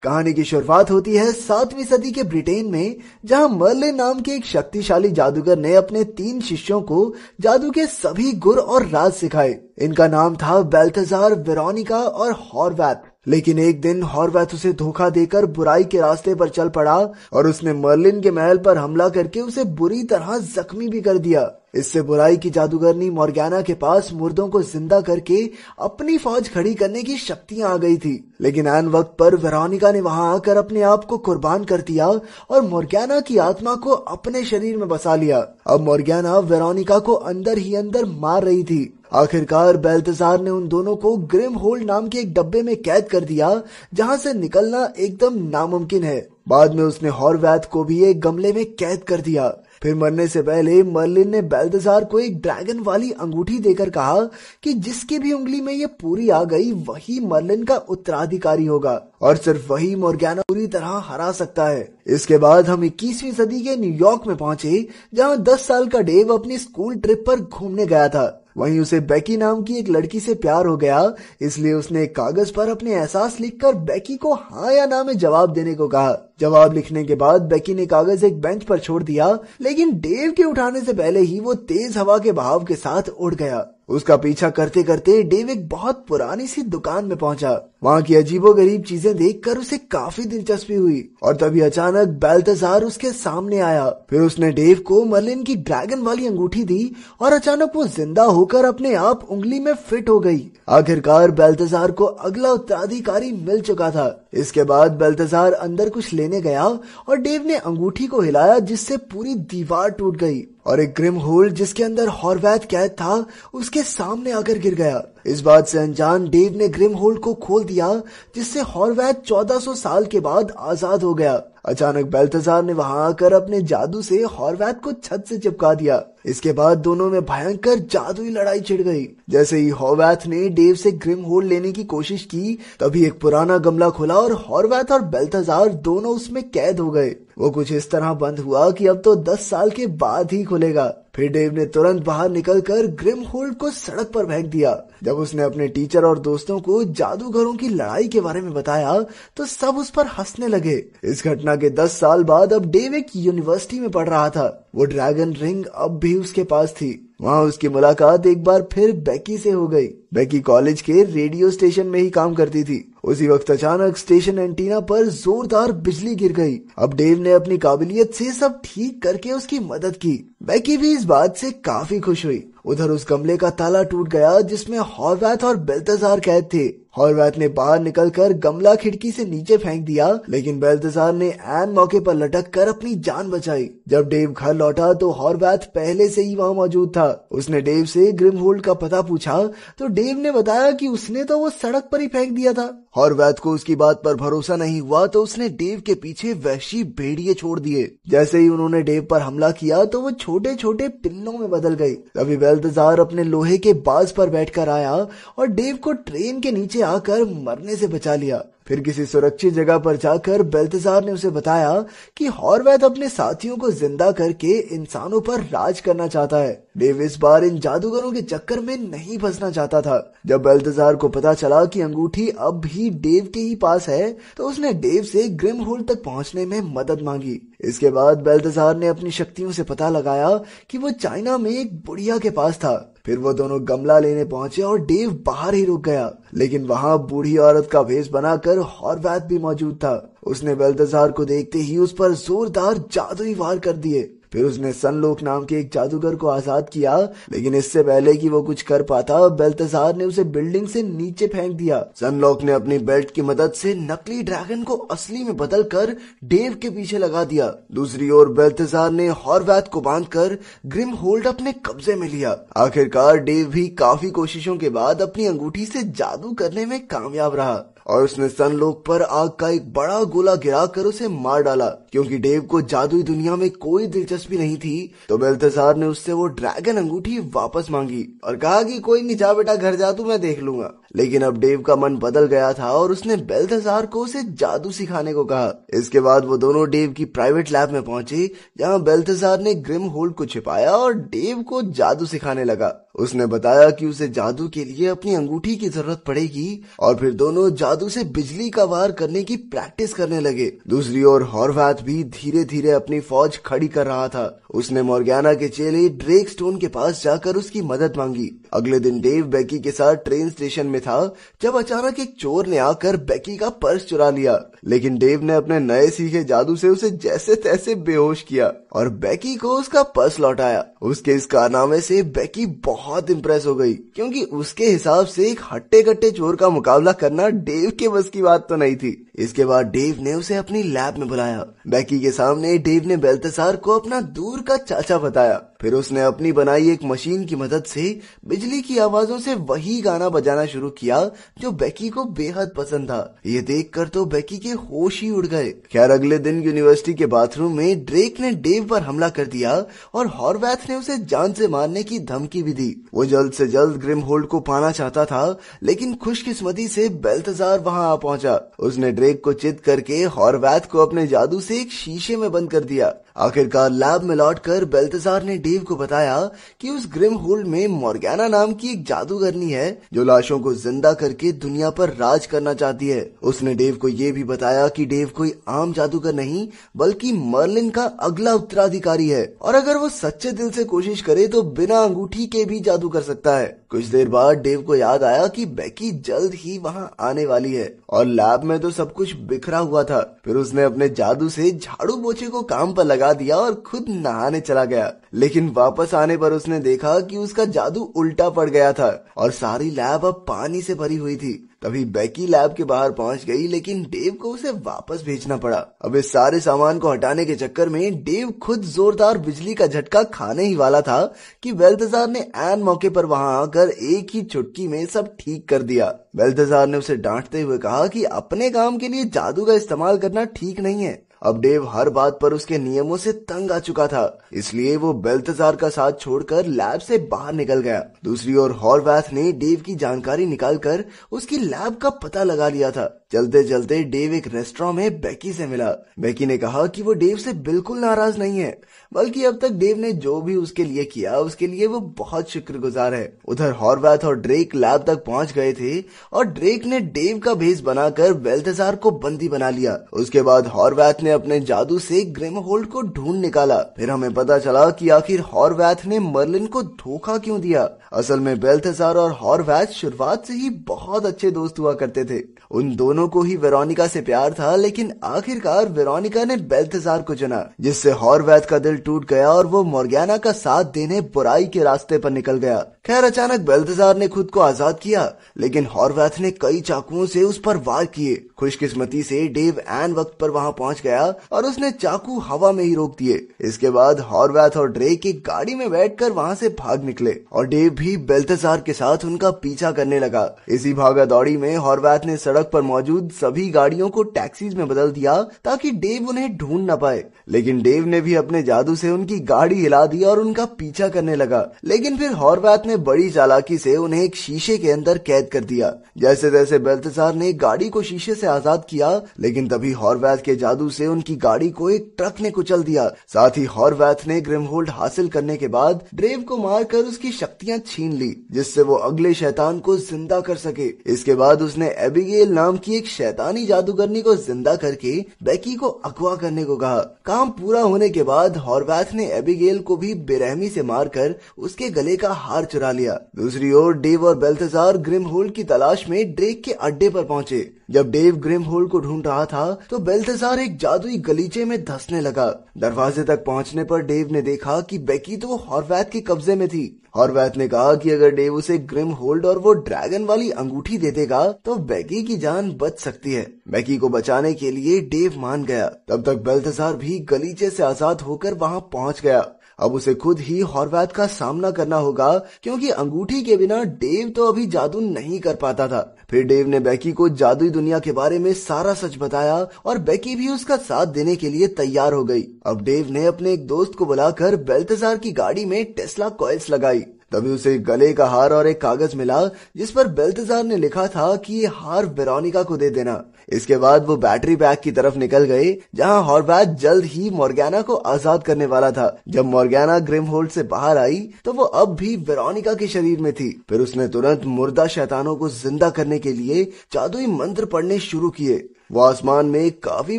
कहानी की शुरुआत होती है 7वीं सदी के ब्रिटेन में, जहां मर्लिन नाम के एक शक्तिशाली जादूगर ने अपने 3 शिष्यों को जादू के सभी गुर और राज सिखाए। इनका नाम था बेल्थेजार, वेरोनिका और हॉर्वैथ। लेकिन एक दिन हॉर्वैथ उसे धोखा देकर बुराई के रास्ते पर चल पड़ा और उसने मर्लिन के महल पर हमला करके उसे बुरी तरह जख्मी भी कर दिया। इससे बुराई की जादूगरनी मॉर्गेना के पास मुर्दों को जिंदा करके अपनी फौज खड़ी करने की शक्तियां आ गई थी। लेकिन ऐन वक्त पर वेरोनिका ने वहां आकर अपने आप को कुर्बान कर दिया और मॉर्गेना की आत्मा को अपने शरीर में बसा लिया। अब मॉर्गेना वेरोनिका को अंदर ही अंदर मार रही थी। आखिरकार बेल्थेजार ने उन दोनों को ग्रिम होल्ड नाम के एक डब्बे में कैद कर दिया, जहां से निकलना एकदम नामुमकिन है। बाद में उसने हॉर्वैथ को भी एक गमले में कैद कर दिया। फिर मरने से पहले मर्लिन ने बेल्थेजार को एक ड्रैगन वाली अंगूठी देकर कहा कि जिसकी भी उंगली में ये पूरी आ गई वही मर्लिन का उत्तराधिकारी होगा और सिर्फ वही मॉर्गेना पूरी तरह हरा सकता है। इसके बाद हम 21वीं सदी के न्यूयॉर्क में पहुंचे, जहां 10 साल का डेव अपनी स्कूल ट्रिप पर घूमने गया था। वहीं उसे बेकी नाम की एक लड़की से प्यार हो गया, इसलिए उसने एक कागज पर अपने एहसास लिखकर बेकी को हाँ या ना में जवाब देने को कहा। जवाब लिखने के बाद बेकी ने कागज एक बेंच पर छोड़ दिया, लेकिन डेव के उठाने से पहले ही वो तेज हवा के बहाव के साथ उड़ गया। उसका पीछा करते करते डेव एक बहुत पुरानी सी दुकान में पहुंचा। वहां की अजीबोगरीब चीजें देखकर उसे काफी दिलचस्पी हुई और तभी अचानक बेल्थेजार उसके सामने आया। फिर उसने डेव को मर्लिन की ड्रैगन वाली अंगूठी दी और अचानक वो जिंदा होकर अपने आप उंगली में फिट हो गई। आखिरकार बेल्थेजार को अगला उत्तराधिकारी मिल चुका था। इसके बाद बेल्थेजार अंदर कुछ लेने गया और डेव ने अंगूठी को हिलाया, जिससे पूरी दीवार टूट गई और एक ग्रिम होल्ड जिसके अंदर हॉर्वैथ कैद था उसके सामने आकर गिर गया। इस बात से अनजान डेव ने ग्रिम होल्ड को खोल दिया, जिससे हॉर्वैथ 1400 साल के बाद आजाद हो गया। अचानक बेल्थेजार ने वहां आकर अपने जादू से हॉर्वैथ को छत से चिपका दिया। इसके बाद दोनों में भयंकर जादुई लड़ाई छिड़ गई। जैसे ही हॉर्वैथ ने डेव से ग्रिम होल्ड लेने की कोशिश की, तभी एक पुराना गमला खुला और हॉर्वैथ और बेल्थेजार दोनों उसमें कैद हो गए। वो कुछ इस तरह बंद हुआ कि अब तो 10 साल के बाद ही खुलेगा। फिर डेव ने तुरंत बाहर निकलकर ग्रिम होल्ड को सड़क पर फेंक दिया। जब उसने अपने टीचर और दोस्तों को जादूगरों की लड़ाई के बारे में बताया तो सब उस पर हंसने लगे। इस घटना के 10 साल बाद अब डेव एक यूनिवर्सिटी में पढ़ रहा था। वो ड्रैगन रिंग अब भी उसके पास थी। वहाँ उसकी मुलाकात एक बार फिर बेकी से हो गई। बेकी कॉलेज के रेडियो स्टेशन में ही काम करती थी। उसी वक्त अचानक स्टेशन एंटीना पर जोरदार बिजली गिर गई। अब डेव ने अपनी काबिलियत से सब ठीक करके उसकी मदद की। बेकी भी इस बात से काफी खुश हुई। उधर उस गमले का ताला टूट गया जिसमें हॉर्वैथ और बेल्थेजार कैद थे। हॉर्वैथ ने बाहर निकलकर गमला खिड़की से नीचे फेंक दिया, लेकिन बेल्थेजार ने ऐन मौके पर लटक कर अपनी जान बचाई। जब डेव घर लौटा तो हॉर्वैथ पहले से ही वहां मौजूद था। उसने डेव से ग्रिम होल्ड का पता पूछा तो डेव ने बताया कि उसने तो वो सड़क पर ही फेंक दिया था। हॉर्वैथ को उसकी बात पर भरोसा नहीं हुआ तो उसने डेव के पीछे वहशी भेड़िए छोड़ दिए। जैसे ही उन्होंने डेव पर हमला किया तो वो छोटे छोटे पिल्लों में बदल गई। तभी बेल्थेजार अपने लोहे के बाज पर बैठकर आया और डेव को ट्रेन के नीचे आकर मरने से बचा लिया। फिर किसी सुरक्षित जगह पर जाकर बेल्तजार ने उसे बताया कि हॉर्वैथ अपने साथियों को जिंदा करके इंसानों पर राज करना चाहता है। डेव इस बार इन जादूगरों के चक्कर में नहीं फंसना चाहता था। जब बेल्तजार को पता चला कि अंगूठी अब भी डेव के ही पास है तो उसने डेव से ग्रिमहोल्ड तक पहुंचने में मदद मांगी। इसके बाद बेल्तजार ने अपनी शक्तियों से पता लगाया कि वो चाइना में एक बुढ़िया के पास था। फिर वो दोनों गमला लेने पहुंचे और डेव बाहर ही रुक गया, लेकिन वहां बूढ़ी औरत का भेष बनाकर हॉर्वैथ भी मौजूद था। उसने बेल्तजार को देखते ही उस पर जोरदार जादुई वार कर दिए। फिर उसने सनलोक नाम के एक जादूगर को आजाद किया, लेकिन इससे पहले कि वो कुछ कर पाता बेल्तजार ने उसे बिल्डिंग से नीचे फेंक दिया। सनलोक ने अपनी बेल्ट की मदद से नकली ड्रैगन को असली में बदलकर डेव के पीछे लगा दिया। दूसरी ओर बेल्तजार ने हॉर्वैथ को बांधकर ग्रिमहोल्ड अपने कब्जे में लिया। आखिरकार डेव भी काफी कोशिशों के बाद अपनी अंगूठी से जादू करने में कामयाब रहा और उसने सनलोक पर आग का एक बड़ा गोला गिराकर उसे मार डाला। क्योंकि डेव को जादुई दुनिया में कोई दिलचस्पी नहीं थी तो बेल्तजार ने उससे वो ड्रैगन अंगूठी वापस मांगी और कहा कि कोई नहीं, जा बेटा घर जा, तू मैं देख लूंगा। लेकिन अब डेव का मन बदल गया था और उसने बेल्तजार को उसे जादू सिखाने को कहा। इसके बाद वो दोनों डेव की प्राइवेट लैब में पहुंचे जहां बेल्तजार ने ग्रिमहोल्ड को छिपाया और डेव को जादू सिखाने लगा। उसने बताया कि उसे जादू के लिए अपनी अंगूठी की जरूरत पड़ेगी और फिर दोनों जादू से बिजली का वार करने की प्रैक्टिस करने लगे। दूसरी ओर हॉर्वैथ भी धीरे धीरे अपनी फौज खड़ी कर रहा था। उसने मॉर्गैना के चेले ड्रेक स्टोन के पास जाकर उसकी मदद मांगी। अगले दिन डेव बेकी के साथ ट्रेन स्टेशन में था जब अचानक एक चोर ने आकर बेकी का पर्स चुरा लिया, लेकिन डेव ने अपने नए सीखे जादू से उसे जैसे तैसे बेहोश किया और बेकी को उसका पर्स लौटाया। उसके इस कारनामे से बेकी बहुत इम्प्रेस हो गई, क्योंकि उसके हिसाब से एक हट्टे कट्टे चोर का मुकाबला करना डेव के बस की बात तो नहीं थी। इसके बाद डेव ने उसे अपनी लैब में बुलाया। बेकी के सामने डेव ने बेल्तजार को अपना दूर का चाचा बताया। फिर उसने अपनी बनाई एक मशीन की मदद से बिजली की आवाजों से वही गाना बजाना शुरू किया जो बेकी को बेहद पसंद था। ये देखकर तो बेकी के होश ही उड़ गए। खैर अगले दिन यूनिवर्सिटी के बाथरूम में ड्रेक ने डेव पर हमला कर दिया और हॉर्वैथ ने उसे जान से मारने की धमकी भी दी। वो जल्द से जल्द ग्रिमहोल्ड को पाना चाहता था, लेकिन खुशकिस्मती से बेल्तजार वहां आ पहुंचा। उसने ड्रेक को चित करके हॉर्वैथ को अपने जादू से एक शीशे में बंद कर दिया। आखिरकार लैब में लौटकर बेल्तजार ने डेव को बताया कि उस ग्रिमहोल्ड में मॉर्गैना नाम की एक जादूगरनी है जो लाशों को जिंदा करके दुनिया पर राज करना चाहती है। उसने डेव को ये भी बताया कि डेव कोई आम जादूगर नहीं बल्कि मर्लिन का अगला उत्तराधिकारी है और अगर वो सच्चे दिल से कोशिश करे तो बिना अंगूठी के भी जादू कर सकता है। कुछ देर बाद डेव को याद आया कि बेकी जल्द ही वहां आने वाली है और लैब में तो सब कुछ बिखरा हुआ था। फिर उसने अपने जादू से झाड़ू पोछे को काम पर लगा दिया और खुद नहाने चला गया, लेकिन वापस आने पर उसने देखा कि उसका जादू उल्टा पड़ गया था और सारी लैब अब पानी से भरी हुई थी। तभी बेकी लैब के बाहर पहुंच गई, लेकिन डेव को उसे वापस भेजना पड़ा। अब इस सारे सामान को हटाने के चक्कर में डेव खुद जोरदार बिजली का झटका खाने ही वाला था कि बेल्तजार ने ऐन मौके पर वहां आकर एक ही चुटकी में सब ठीक कर दिया। बेल्तजार ने उसे डांटते हुए कहा कि अपने काम के लिए जादू का इस्तेमाल करना ठीक नहीं है। अब डेव हर बात पर उसके नियमों से तंग आ चुका था, इसलिए वो बेल्तजार का साथ छोड़कर लैब से बाहर निकल गया। दूसरी ओर हॉर्वैथ ने डेव की जानकारी निकालकर उसकी लैब का पता लगा लिया था। चलते चलते डेव एक रेस्टोरेंट में बेकी से मिला। बेकी ने कहा कि वो डेव से बिल्कुल नाराज नहीं है, बल्कि अब तक डेव ने जो भी उसके लिए किया उसके लिए वो बहुत शुक्रगुजार है। उधर हॉर्वैथ और ड्रेक लैब तक पहुंच गए थे और ड्रेक ने डेव का भेष बनाकर बेल्तजार को बंदी बना लिया। उसके बाद हॉर्वैथ ने अपने जादू से ग्रिमहोल्ड को ढूंढ निकाला। फिर हमें पता चला कि आखिर हॉर्वैथ ने मर्लिन को धोखा क्यों दिया। असल में बेल्तजार और हॉर्वैथ शुरुआत से ही बहुत अच्छे दोस्त हुआ करते थे। उन दोनों को ही वेरोनिका से प्यार था, लेकिन आखिरकार वेरोनिका ने बेल्तजार को चुना, जिससे हॉर्वैथ का दिल टूट गया और वो मॉर्गैना का साथ देने बुराई के रास्ते पर निकल गया। खैर अचानक बेल्तजार ने खुद को आजाद किया, लेकिन हॉर्वैथ ने कई चाकुओं से उस पर वार किए। खुशकिस्मती से डेव ऐन वक्त पर वहां पहुंच गया और उसने चाकू हवा में ही रोक दिए। इसके बाद हॉर्वैथ और ड्रेक एक गाड़ी में बैठकर वहां से भाग निकले और डेव भी बेल्तजार के साथ उनका पीछा करने लगा। इसी भागा दौड़ी में हॉर्वैथ ने सड़क पर मौजूद सभी गाड़ियों को टैक्सीज में बदल दिया ताकि डेव उन्हें ढूंढ न पाए, लेकिन डेव ने भी अपने जादू से उनकी गाड़ी हिला दी और उनका पीछा करने लगा। लेकिन फिर हॉर्वैथ ने बड़ी चालाकी से उन्हें एक शीशे के अंदर कैद कर दिया। जैसे जैसे बेल्तजार ने गाड़ी को शीशे से से आजाद किया, लेकिन तभी हॉर्वैथ के जादू से उनकी गाड़ी को एक ट्रक ने कुचल दिया। साथ ही हॉर्वैथ ने ग्रिमहोल्ड हासिल करने के बाद ड्रेव को मारकर उसकी शक्तियां छीन ली, जिससे वो अगले शैतान को जिंदा कर सके। इसके बाद उसने एबिगेल नाम की एक शैतानी जादूगरनी को जिंदा करके बेकी को अगवा करने को कहा। काम पूरा होने के बाद हॉर्वैथ ने एबिगेल को भी बेरहमी से मारकर उसके गले का हार चुरा लिया। दूसरी ओर डेव और बेल्थेजार ग्रिमहोल्ड की तलाश में ड्रेक के अड्डे पर पहुंचे। जब डेव ग्रिमहोल्ड को ढूंढ रहा था तो बेल्थेजार एक जादुई गलीचे में धंसने लगा। दरवाजे तक पहुंचने पर डेव ने देखा कि बेकी तो हॉर्वैथ के कब्जे में थी। हॉर्वैथ ने कहा कि अगर डेव उसे ग्रिमहोल्ड और वो ड्रैगन वाली अंगूठी दे देगा तो बेकी की जान बच सकती है। बेकी को बचाने के लिए डेव मान गया। तब तक बेल्थेजार भी गलीचे से आजाद होकर वहां पहुंच गया। अब उसे खुद ही हॉर्वैथ का सामना करना होगा, क्योंकि अंगूठी के बिना डेव तो अभी जादू नहीं कर पाता था। फिर डेव ने बेकी को जादुई दुनिया के बारे में सारा सच बताया और बेकी भी उसका साथ देने के लिए तैयार हो गई। अब डेव ने अपने एक दोस्त को बुलाकर बेल्थेजार की गाड़ी में टेस्ला कॉइल्स लगाई। तभी उसे गले का हार और एक कागज मिला जिस पर बेल्थेजार ने लिखा था कि ये हार वेरोनिका को दे देना। इसके बाद वो बैटरी पैक की तरफ निकल गए, जहां हॉर्वैथ जल्द ही मॉर्गैना को आजाद करने वाला था। जब मॉर्गैना ग्रिमहोल्ड से बाहर आई तो वो अब भी वेरोनिका के शरीर में थी। फिर उसने तुरंत मुर्दा शैतानों को जिंदा करने के लिए जादुई मंत्र पढ़ने शुरू किए। वो आसमान में काफी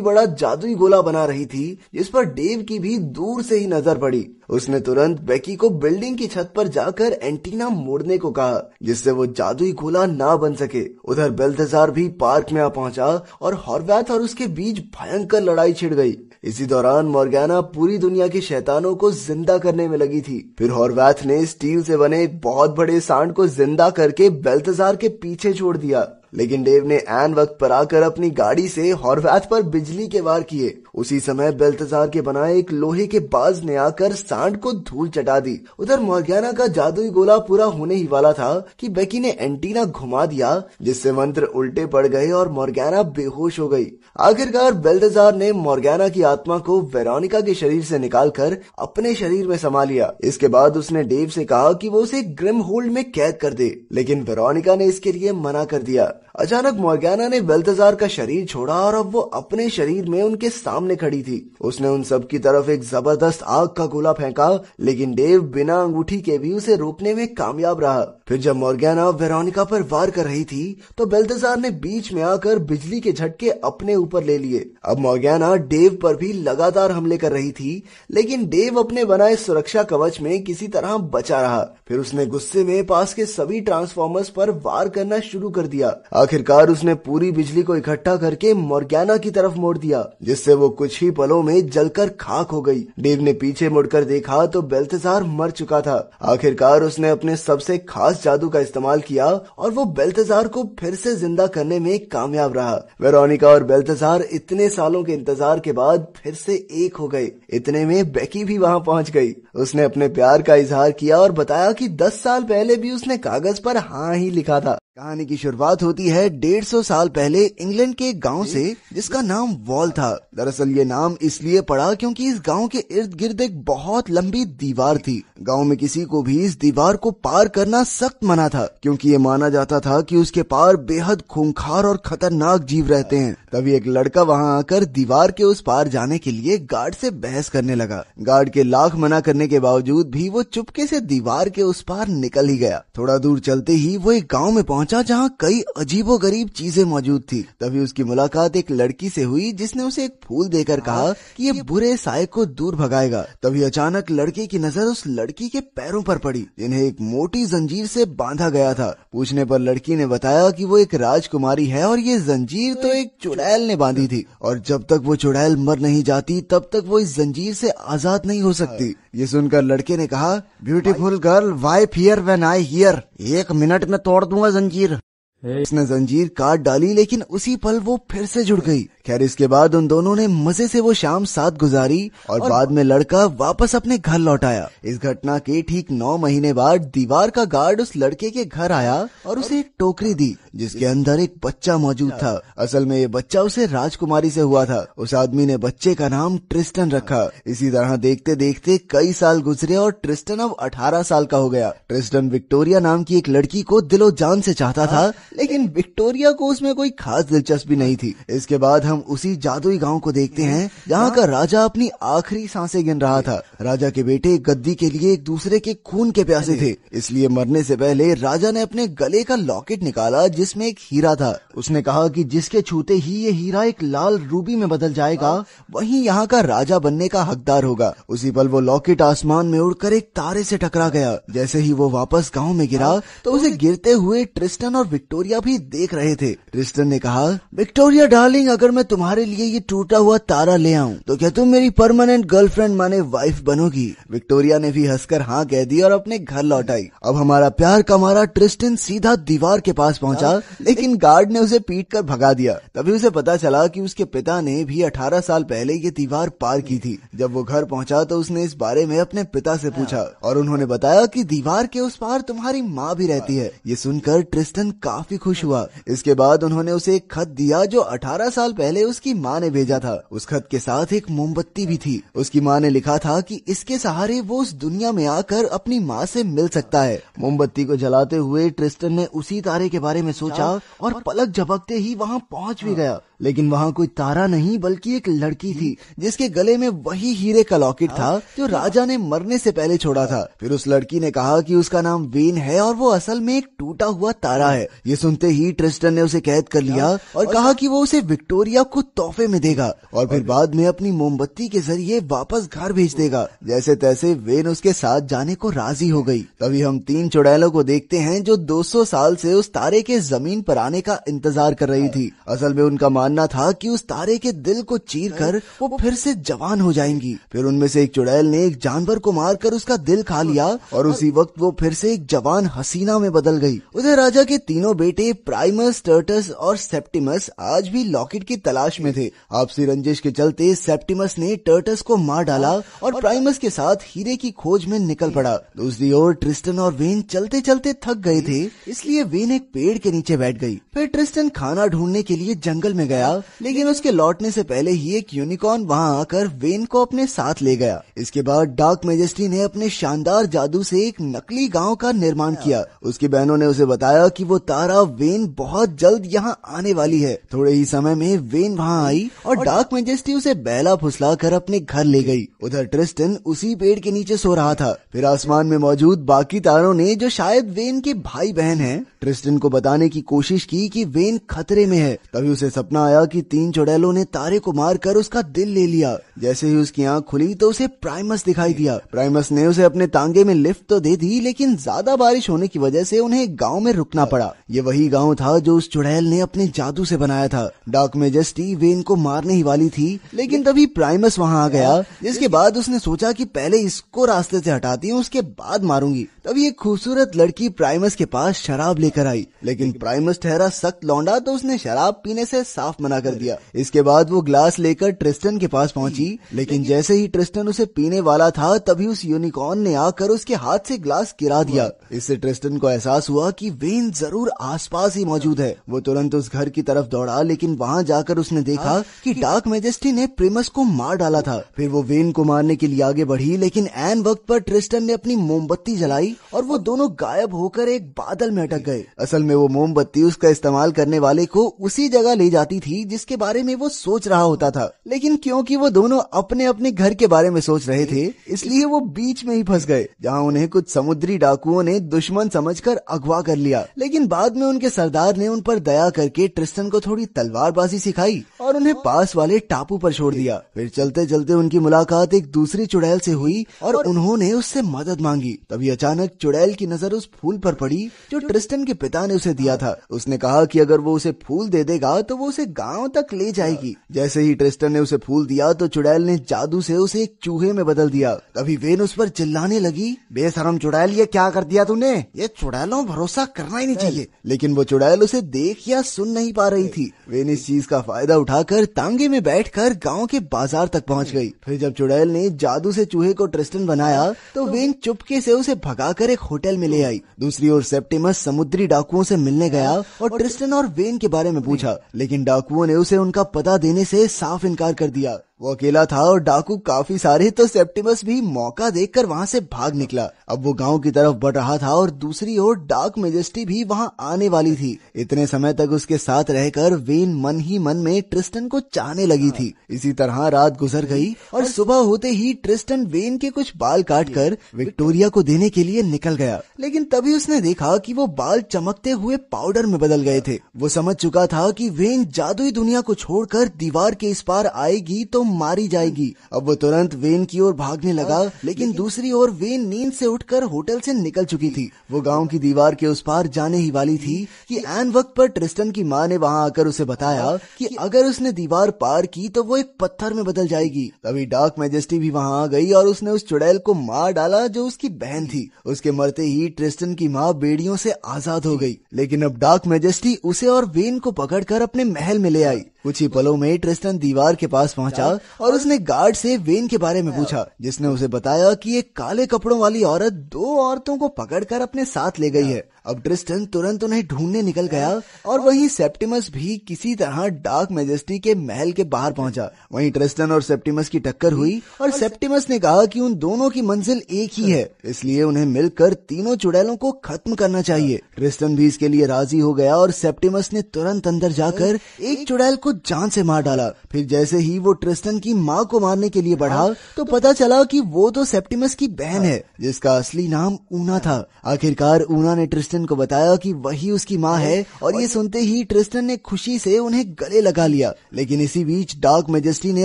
बड़ा जादुई गोला बना रही थी, जिस पर डेव की भी दूर से ही नजर पड़ी। उसने तुरंत बेकी को बिल्डिंग की छत पर जाकर एंटीना मोड़ने को कहा, जिससे वो जादुई गोला ना बन सके। उधर बेल्थेजार भी पार्क में आ पहुंचा और हॉर्वैथ और उसके बीच भयंकर लड़ाई छिड़ गई। इसी दौरान मॉर्गैना पूरी दुनिया के शैतानों को जिंदा करने में लगी थी। फिर हॉर्वैथ ने स्टील से बने एक बहुत बड़े सांड को जिंदा करके बेल्थेजार के पीछे छोड़ दिया, लेकिन डेव ने ऐन वक्त पर आकर अपनी गाड़ी से हॉर्वैथ पर बिजली के वार किए। उसी समय बेल्थेजार के बनाए एक लोहे के बाज ने आकर सांड को धूल चटा दी। उधर मॉर्गैना का जादुई गोला पूरा होने ही वाला था कि बेकी ने एंटीना घुमा दिया, जिससे मंत्र उल्टे पड़ गए और मॉर्गैना बेहोश हो गई। आखिरकार बेल्थेजार ने मॉर्गैना की आत्मा को वेरोनिका के शरीर से निकालकर अपने शरीर में समा लिया। इसके बाद उसने डेव से कहा कि वो उसे ग्रिमहोल्ड में कैद कर दे, लेकिन वेरोनिका ने इसके लिए मना कर दिया। अचानक मॉर्गैना ने बेल्थेजार का शरीर छोड़ा और अब वो अपने शरीर में उनके सामने खड़ी थी। उसने उन सब की तरफ एक जबरदस्त आग का गोला फेंका, लेकिन डेव बिना अंगूठी के भी उसे रोकने में कामयाब रहा। फिर जब मॉर्गैना वेरोनिका पर वार कर रही थी तो बेल्थेजार ने बीच में आकर बिजली के झटके अपने ऊपर ले लिए। अब मॉर्गैना डेव पर भी लगातार हमले कर रही थी, लेकिन डेव अपने बनाए सुरक्षा कवच में किसी तरह बचा रहा। फिर उसने गुस्से में पास के सभी ट्रांसफॉर्मर्स पर वार करना शुरू कर दिया। आखिरकार उसने पूरी बिजली को इकट्ठा करके मॉर्गैना की तरफ मोड़ दिया, जिससे वो कुछ ही पलों में जलकर खाक हो गई। डेव ने पीछे मुड़कर देखा तो बेल्थेजार मर चुका था। आखिरकार उसने अपने सबसे खास जादू का इस्तेमाल किया और वो बेल्थेजार को फिर से जिंदा करने में कामयाब रहा। वेरोनिका और बेल्थेजार इतने सालों के इंतजार के बाद फिर से एक हो गए। इतने में बेकी भी वहां पहुंच गई। उसने अपने प्यार का इजहार किया और बताया कि 10 साल पहले भी उसने कागज पर हाँ ही लिखा था। कहानी की शुरुआत होती है 150 साल पहले इंग्लैंड के एक गांव से, जिसका नाम वॉल था। दरअसल ये नाम इसलिए पड़ा क्योंकि इस गांव के इर्द गिर्द एक बहुत लंबी दीवार थी। गांव में किसी को भी इस दीवार को पार करना सख्त मना था, क्योंकि ये माना जाता था कि उसके पार बेहद खूंखार और खतरनाक जीव रहते हैं। तभी एक लड़का वहां आकर दीवार के उस पार जाने के लिए गार्ड से बहस करने लगा। गार्ड के लाख मना करने के बावजूद भी वो चुपके से दीवार के उस पार निकल ही गया। थोड़ा दूर चलते ही वो एक गांव में पहुंचा जहां कई अजीबोगरीब चीजें मौजूद थी। तभी उसकी मुलाकात एक लड़की से हुई, जिसने उसे एक फूल देकर कहा कि ये बुरे साए को दूर भगाएगा। तभी अचानक लड़के की नजर उस लड़की के पैरों पर पड़ी, जिन्हें एक मोटी जंजीर से बांधा गया था। पूछने पर लड़की ने बताया कि वो एक राजकुमारी है और ये जंजीर तो एक चुड़ैल ने बांधी थी, और जब तक वो चुड़ैल मर नहीं जाती तब तक वो इस जंजीर से आजाद नहीं हो सकती। ये सुनकर लड़के ने कहा, beautiful girl, why fear when I hear? 1 minute में तोड़ दूंगा जंजीर। उसने जंजीर काट डाली, लेकिन उसी पल वो फिर से जुड़ गई। खैर, इसके बाद उन दोनों ने मजे से वो शाम साथ गुजारी और बाद में लड़का वापस अपने घर लौट आया। इस घटना के ठीक 9 महीने बाद दीवार का गार्ड उस लड़के के घर आया और उसे एक टोकरी दी, जिसके अंदर एक बच्चा मौजूद था। असल में ये बच्चा उसे राजकुमारी से हुआ था। उस आदमी ने बच्चे का नाम ट्रिस्टन रखा। इसी तरह देखते देखते कई साल गुजरे और ट्रिस्टन अब 18 साल का हो गया। ट्रिस्टन विक्टोरिया नाम की एक लड़की को दिलो जान से चाहता था, लेकिन विक्टोरिया को उसमें कोई खास दिलचस्पी नहीं थी। इसके बाद हम उसी जादुई गांव को देखते हैं जहां का राजा अपनी आखिरी सांसें गिन रहा था। राजा के बेटे गद्दी के लिए एक दूसरे के खून के प्यासे थे, इसलिए मरने से पहले राजा ने अपने गले का लॉकेट निकाला जिसमें एक हीरा था। उसने कहा कि जिसके छूते ही ये हीरा एक लाल रूबी में बदल जाएगा वही यहाँ का राजा बनने का हकदार होगा। उसी पल वो लॉकेट आसमान में उड़कर एक तारे से टकरा गया। जैसे ही वो वापस गांव में गिरा तो उसे गिरते हुए ट्रिस्टन और विक्टोरिया भी देख रहे थे। ट्रिस्टन ने कहा, विक्टोरिया डार्लिंग, अगर मैं तुम्हारे लिए ये टूटा हुआ तारा ले आऊं तो क्या तुम मेरी परमानेंट गर्लफ्रेंड माने वाइफ बनोगी? विक्टोरिया ने भी हंसकर हाँ कह दी और अपने घर लौट आई। अब हमारा प्यार का मारा ट्रिस्टन सीधा दीवार के पास पहुंचा, लेकिन गार्ड ने उसे पीट कर भगा दिया। तभी उसे पता चला कि उसके पिता ने भी 18 साल पहले ये दीवार पार की थी। जब वो घर पहुंचा तो उसने इस बारे में अपने पिता से पूछा और उन्होंने बताया कि दीवार के उस पार तुम्हारी माँ भी रहती है। ये सुनकर ट्रिस्टन काफी खुश हुआ। इसके बाद उन्होंने उसे एक खत दिया जो 18 साल पहले उसकी माँ ने भेजा था। उस खत के साथ एक मोमबत्ती भी थी। उसकी माँ ने लिखा था कि इसके सहारे वो उस दुनिया में आकर अपनी माँ से मिल सकता है। मोमबत्ती को जलाते हुए ट्रिस्टन ने उसी तारे के बारे में सोचा और पलक झपकते ही वहाँ पहुँच भी गया। लेकिन वहाँ कोई तारा नहीं बल्कि एक लड़की थी जिसके गले में वही हीरे का लॉकेट था जो राजा ने मरने से पहले छोड़ा था। फिर उस लड़की ने कहा कि उसका नाम वेन है और वो असल में एक टूटा हुआ तारा है। ये सुनते ही ट्रिस्टन ने उसे कैद कर लिया और कहा कि वो उसे विक्टोरिया को तोहफे में देगा और फिर बाद में अपनी मोमबत्ती के जरिए वापस घर भेज देगा। जैसे तैसे वेन उसके साथ जाने को राजी हो गई। तभी हम 3 चुड़ैलों को देखते हैं जो 200 साल से उस तारे के जमीन पर आने का इंतजार कर रही थी। असल में उनका मानना था कि उस तारे के दिल को चीरकर वो फिर से जवान हो जाएंगी। फिर उनमें से एक चुड़ैल ने एक जानवर को मारकर उसका दिल खा लिया और उसी वक्त वो फिर से एक जवान हसीना में बदल गई। उधर राजा के तीनों बेटे प्राइमस, टर्टस और सेप्टिमस आज भी लॉकेट की तलाश में थे। आपसी रंजिश के चलते सेप्टिमस ने टर्टस को मार डाला और प्राइमस के साथ हीरे की खोज में निकल पड़ा। दूसरी ओर ट्रिस्टन और वेन चलते चलते थक गए थे, इसलिए वेन एक पेड़ के नीचे बैठ गई। फिर ट्रिस्टन खाना ढूंढने के लिए जंगल में गया, लेकिन उसके लौटने से पहले ही एक यूनिकॉर्न वहां आकर वेन को अपने साथ ले गया। इसके बाद डार्क मैजेस्टी ने अपने शानदार जादू से एक नकली गांव का निर्माण किया। उसकी बहनों ने उसे बताया कि वो तारा वेन बहुत जल्द यहाँ आने वाली है। थोड़े ही समय में वेन वहाँ आई और डार्क मैजेस्टी उसे बहला फुसला कर अपने घर ले गई। उधर ट्रिस्टन उसी पेड़ के नीचे सो रहा था। फिर आसमान में मौजूद बाकी तारों ने, जो शायद वेन के भाई बहन हैं, ट्रिस्टन को बताने की कोशिश की कि वेन खतरे में है। तभी उसे सपना आया कि 3 चुड़ैलों ने तारे को मारकर उसका दिल ले लिया। जैसे ही उसकी आंख खुली तो उसे प्राइमस दिखाई दिया। प्राइमस ने उसे अपने तांगे में लिफ्ट तो दे दी, लेकिन ज्यादा बारिश होने की वजह से उन्हें गांव में रुकना पड़ा। ये वही गांव था जो उस चुड़ैल ने अपने जादू से बनाया था। डार्क मैजेस्टी वेन को मारने ही वाली थी, लेकिन तभी प्राइमस वहां आ गया, जिसके बाद उसने सोचा कि पहले इसको रास्ते से हटाती हूँ, उसके बाद मारूंगी। तभी एक खूबसूरत लड़की प्राइमस के पास शराब लेकर आई, लेकिन प्राइमस ठहरा सख्त लौंडा तो उसने शराब पीने से साफ मना कर दिया। इसके बाद वो ग्लास लेकर ट्रिस्टन के पास पहुंची, लेकिन जैसे ही ट्रिस्टन उसे पीने वाला था तभी उस यूनिकॉर्न ने आकर उसके हाथ से ग्लास गिरा दिया। इससे ट्रिस्टन को एहसास हुआ कि वेन जरूर आसपास ही मौजूद है। वो तुरंत उस घर की तरफ दौड़ा, लेकिन वहां जाकर उसने देखा कि डार्क मैजेस्टी ने प्राइमस को मार डाला था। फिर वो वेन को मारने के लिए आगे बढ़ी, लेकिन ऐन वक्त पर ट्रिस्टन ने अपनी मोमबत्ती जलाई और वो दोनों गायब होकर एक बादल में अटक गए। असल में वो मोमबत्ती उसका इस्तेमाल करने वाले को उसी जगह ले जाती थी जिसके बारे में वो सोच रहा होता था, लेकिन क्योंकि वो दोनों अपने अपने घर के बारे में सोच रहे थे, इसलिए वो बीच में ही फंस गए, जहाँ उन्हें कुछ समुद्री डाकुओं ने दुश्मन समझकर अगवा कर लिया। लेकिन बाद में उनके सरदार ने उन पर दया करके ट्रिस्टन को थोड़ी तलवारबाजी सिखाई और उन्हें पास वाले टापू पर छोड़ दिया। फिर चलते चलते उनकी मुलाकात एक दूसरी चुड़ैल से हुई और उन्होंने उससे मदद मांगी। तभी अचानक चुड़ैल की नजर उस फूल पर पड़ी जो ट्रिस्टन के पिता ने उसे दिया था। उसने कहा कि अगर वो उसे फूल दे देगा तो वो उसे गांव तक ले जाएगी। जैसे ही ट्रिस्टन ने उसे फूल दिया तो चुड़ैल ने जादू से उसे एक चूहे में बदल दिया। तभी वेन उस पर चिल्लाने लगी, बेशरम चुड़ैल, ये क्या कर दिया तूने? ये चुड़ैलों भरोसा करना ही नहीं चाहिए। लेकिन वो चुड़ैल उसे देख या सुन नहीं पा रही थी। वेन इस चीज का फायदा उठाकर तांगे में बैठकर गांव के बाजार तक पहुंच गई। फिर जब चुड़ैल ने जादू से चूहे को ट्रिस्टन बनाया तो वेन चुपके से उसे भगाकर एक होटल में ले आई। दूसरी ओर सेप्टिमस समुद्री डाकुओं से मिलने गया और ट्रिस्टन और वेन के बारे में पूछा, लेकिन डाकुओं ने उसे उनका पता देने से साफ इनकार कर दिया। वो अकेला था और डाकू काफी सारे, तो सेप्टिमस भी मौका देखकर वहाँ से भाग निकला। अब वो गांव की तरफ बढ़ रहा था और दूसरी ओर डार्क मैजेस्टी भी वहाँ आने वाली थी। इतने समय तक उसके साथ रहकर वेन मन ही मन में ट्रिस्टन को चाहने लगी थी। इसी तरह रात गुजर गई और सुबह होते ही ट्रिस्टन वेन के कुछ बाल काटकर विक्टोरिया को देने के लिए निकल गया। लेकिन तभी उसने देखा कि वो बाल चमकते हुए पाउडर में बदल गए थे। वो समझ चुका था कि वेन जादुई दुनिया को छोड़कर दीवार के इस पार आएगी तो मारी जाएगी। अब वो तुरंत वेन की ओर भागने लगा, लेकिन दूसरी ओर वेन नींद से उठकर होटल से निकल चुकी थी। वो गांव की दीवार के उस पार जाने ही वाली थी कि ऐन वक्त पर ट्रिस्टन की माँ ने वहाँ आकर उसे बताया कि अगर उसने दीवार पार की तो वो एक पत्थर में बदल जाएगी। तभी डार्क मैजेस्टी भी वहाँ आ गई और उसने उस चुड़ैल को मार डाला जो उसकी बहन थी। उसके मरते ही ट्रिस्टन की माँ बेड़ियों से आजाद हो गई। लेकिन अब डार्क मैजेस्टी उसे और वेन को पकड़कर अपने महल में ले आई। कुछ ही पलों में ट्रिस्टन दीवार के पास पहुंचा और उसने गार्ड से वेन के बारे में पूछा, जिसने उसे बताया कि एक काले कपड़ों वाली औरत 2 औरतों को पकड़कर अपने साथ ले गई है। अब ट्रिस्टन तुरंत उन्हें ढूंढने निकल गया और वहीं सेप्टिमस भी किसी तरह डार्क मैजेस्टी के महल के बाहर पहुंचा। वहीं ट्रिस्टन और सेप्टिमस की टक्कर हुई और सेप्टिमस ने कहा कि उन दोनों की मंजिल एक ही है, इसलिए उन्हें मिलकर तीनों चुड़ैलों को खत्म करना चाहिए। ट्रिस्टन भी इसके लिए राजी हो गया और सेप्टिमस ने तुरंत अंदर जाकर एक चुड़ैल को जान से मार डाला। फिर जैसे ही वो ट्रिस्टन की माँ को मारने के लिए बढ़ा तो पता चला कि वो तो सेप्टिमस की बहन है, जिसका असली नाम ऊना था। आखिरकार ऊना ने ट्रिस्टन को बताया कि वही उसकी माँ है और ये सुनते ही ट्रिस्टन ने खुशी से उन्हें गले लगा लिया। लेकिन इसी बीच डार्क मैजेस्टी ने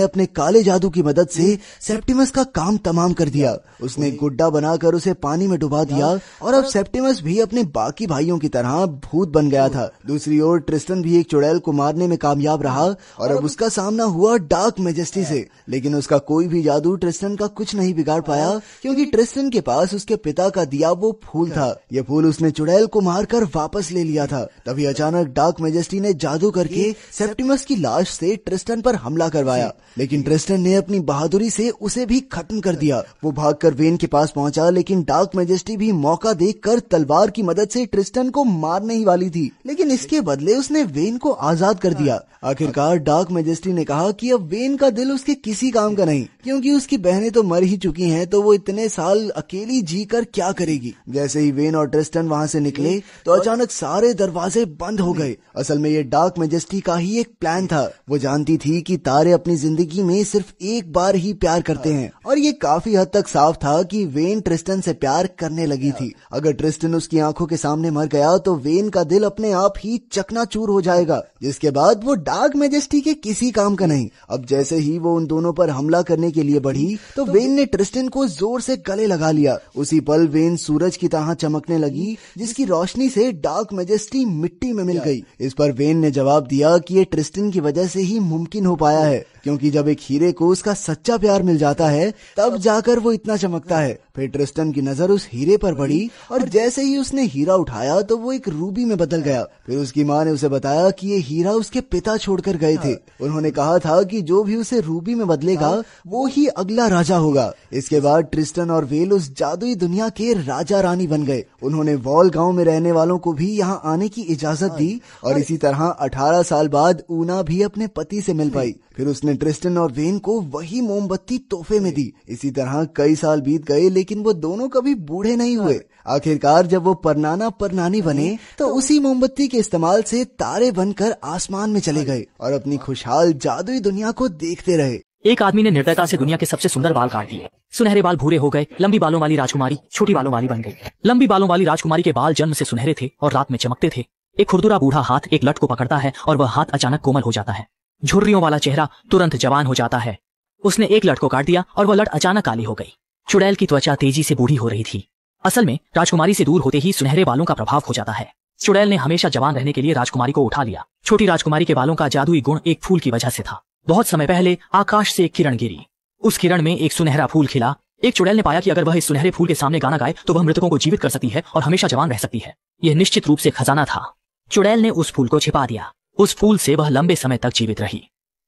अपने काले जादू की मदद से सेप्टिमस का काम तमाम कर दिया। उसने गुड्डा बनाकर उसे पानी में डुबा दिया और अब सेप्टिमस भी अपने बाकी भाइयों की तरह भूत बन गया था। दूसरी ओर ट्रिस्टन भी एक चुड़ैल को मारने में कामयाब रहा और अब उसका सामना हुआ डार्क मैजेस्टी से। लेकिन उसका कोई भी जादू ट्रिस्टन का कुछ नहीं बिगाड़ पाया, क्योंकि ट्रिस्टन के पास उसके पिता का दिया वो फूल था। ये फूल उसने चुड़ैल को मारकर वापस ले लिया था। तभी अचानक डार्क मैजेस्टी ने जादू करके सेप्टिमस की लाश से ट्रिस्टन पर हमला करवाया, लेकिन ट्रिस्टन ने अपनी बहादुरी से उसे भी खत्म कर दिया। वो भागकर वेन के पास पहुंचा, लेकिन डार्क मैजेस्टी भी मौका देखकर तलवार की मदद से ट्रिस्टन को मारने ही वाली थी, लेकिन इसके बदले उसने वेन को आजाद कर दिया। आखिरकार डार्क मैजेस्टी ने कहा कि अब वेन का दिल उसके किसी काम का नहीं, क्योंकि उसकी बहनें तो मर ही चुकी हैं, तो वो इतने साल अकेली जीकर क्या करेगी। जैसे ही वेन और ट्रिस्टन वहाँ से निकले तो अचानक सारे दरवाजे बंद हो गए। असल में ये डार्क मैजेस्टी का ही एक प्लान था। वो जानती थी कि तारे अपनी जिंदगी में सिर्फ एक बार ही प्यार करते हैं और ये काफी हद तक साफ था कि वेन ट्रिस्टन से प्यार करने लगी थी। अगर ट्रिस्टन उसकी आंखों के सामने मर गया तो वेन का दिल अपने आप ही चकनाचूर हो जाएगा, जिसके बाद वो डार्क मैजेस्टी के किसी काम का नहीं। अब जैसे ही वो उन दोनों पर हमला करने के लिए बढ़ी तो वेन ने ट्रिस्टन को जोर से गले लगा लिया। उसी पल वेन सूरज की तरह चमकने लगी, जिसकी रोशनी से डार्क मैजेस्टी मिट्टी में मिल गई। इस पर वेन ने जवाब दिया कि ये ट्रिस्टन की वजह से ही मुमकिन हो पाया है, क्योंकि जब एक हीरे को उसका सच्चा प्यार मिल जाता है तब जाकर वो इतना चमकता है। फिर ट्रिस्टन की नजर उस हीरे पर पड़ी और जैसे ही उसने हीरा उठाया तो वो एक रूबी में बदल गया। फिर उसकी माँ ने उसे बताया कि ये हीरा उसके पिता छोड़कर गए थे। उन्होंने कहा था कि जो भी उसे रूबी में बदलेगा वो ही अगला राजा होगा। इसके बाद ट्रिस्टन और वेल उस जादुई दुनिया के राजा रानी बन गए। उन्होंने वॉल गांव में रहने वालों को भी यहाँ आने की इजाजत दी और इसी तरह 18 साल बाद ऊना भी अपने पति से मिल पाई। फिर उसने ट्रिस्टन और वेन को वही मोमबत्ती तोहफे में दी। इसी तरह कई साल बीत गए, लेकिन वो दोनों कभी बूढ़े नहीं हुए। आखिरकार जब वो परनाना परनानी बने तो उसी मोमबत्ती के इस्तेमाल से तारे बनकर आसमान में चले गए और अपनी खुशहाल जादुई दुनिया को देखते रहे। एक आदमी ने निर्दयता से दुनिया के सबसे सुंदर बाल काट दिए। सुनहरे बाल भूरे हो गए। लंबी बालों वाली राजकुमारी छोटी बालों वाली बन गई। लंबी बालों वाली राजकुमारी के बाल जन्म से सुनहरे थे और रात में चमकते थे। एक खुरदुरा बूढ़ा हाथ एक लट को पकड़ता है और वह हाथ अचानक कोमल हो जाता है। झुर्रियों वाला चेहरा तुरंत जवान हो जाता है। उसने एक लट को काट दिया और वह लट अचानक काली हो गई। चुड़ैल की त्वचा तेजी से बूढ़ी हो रही थी। असल में राजकुमारी से दूर होते ही सुनहरे बालों का प्रभाव हो जाता है। चुड़ैल ने हमेशा जवान रहने के लिए राजकुमारी को उठा लिया। छोटी राजकुमारी के बालों का जादुई गुण एक फूल की वजह से था। बहुत समय पहले आकाश से एक किरण गिरी। उस किरण में एक सुनहरा फूल खिला। एक चुड़ैल ने पाया कि अगर वह इस सुनहरे फूल के सामने गाना गाए तो वह मृतकों को जीवित कर सकती है और हमेशा जवान रह सकती है। यह निश्चित रूप से खजाना था। चुड़ैल ने उस फूल को छिपा दिया। उस फूल से वह लंबे समय तक जीवित रही।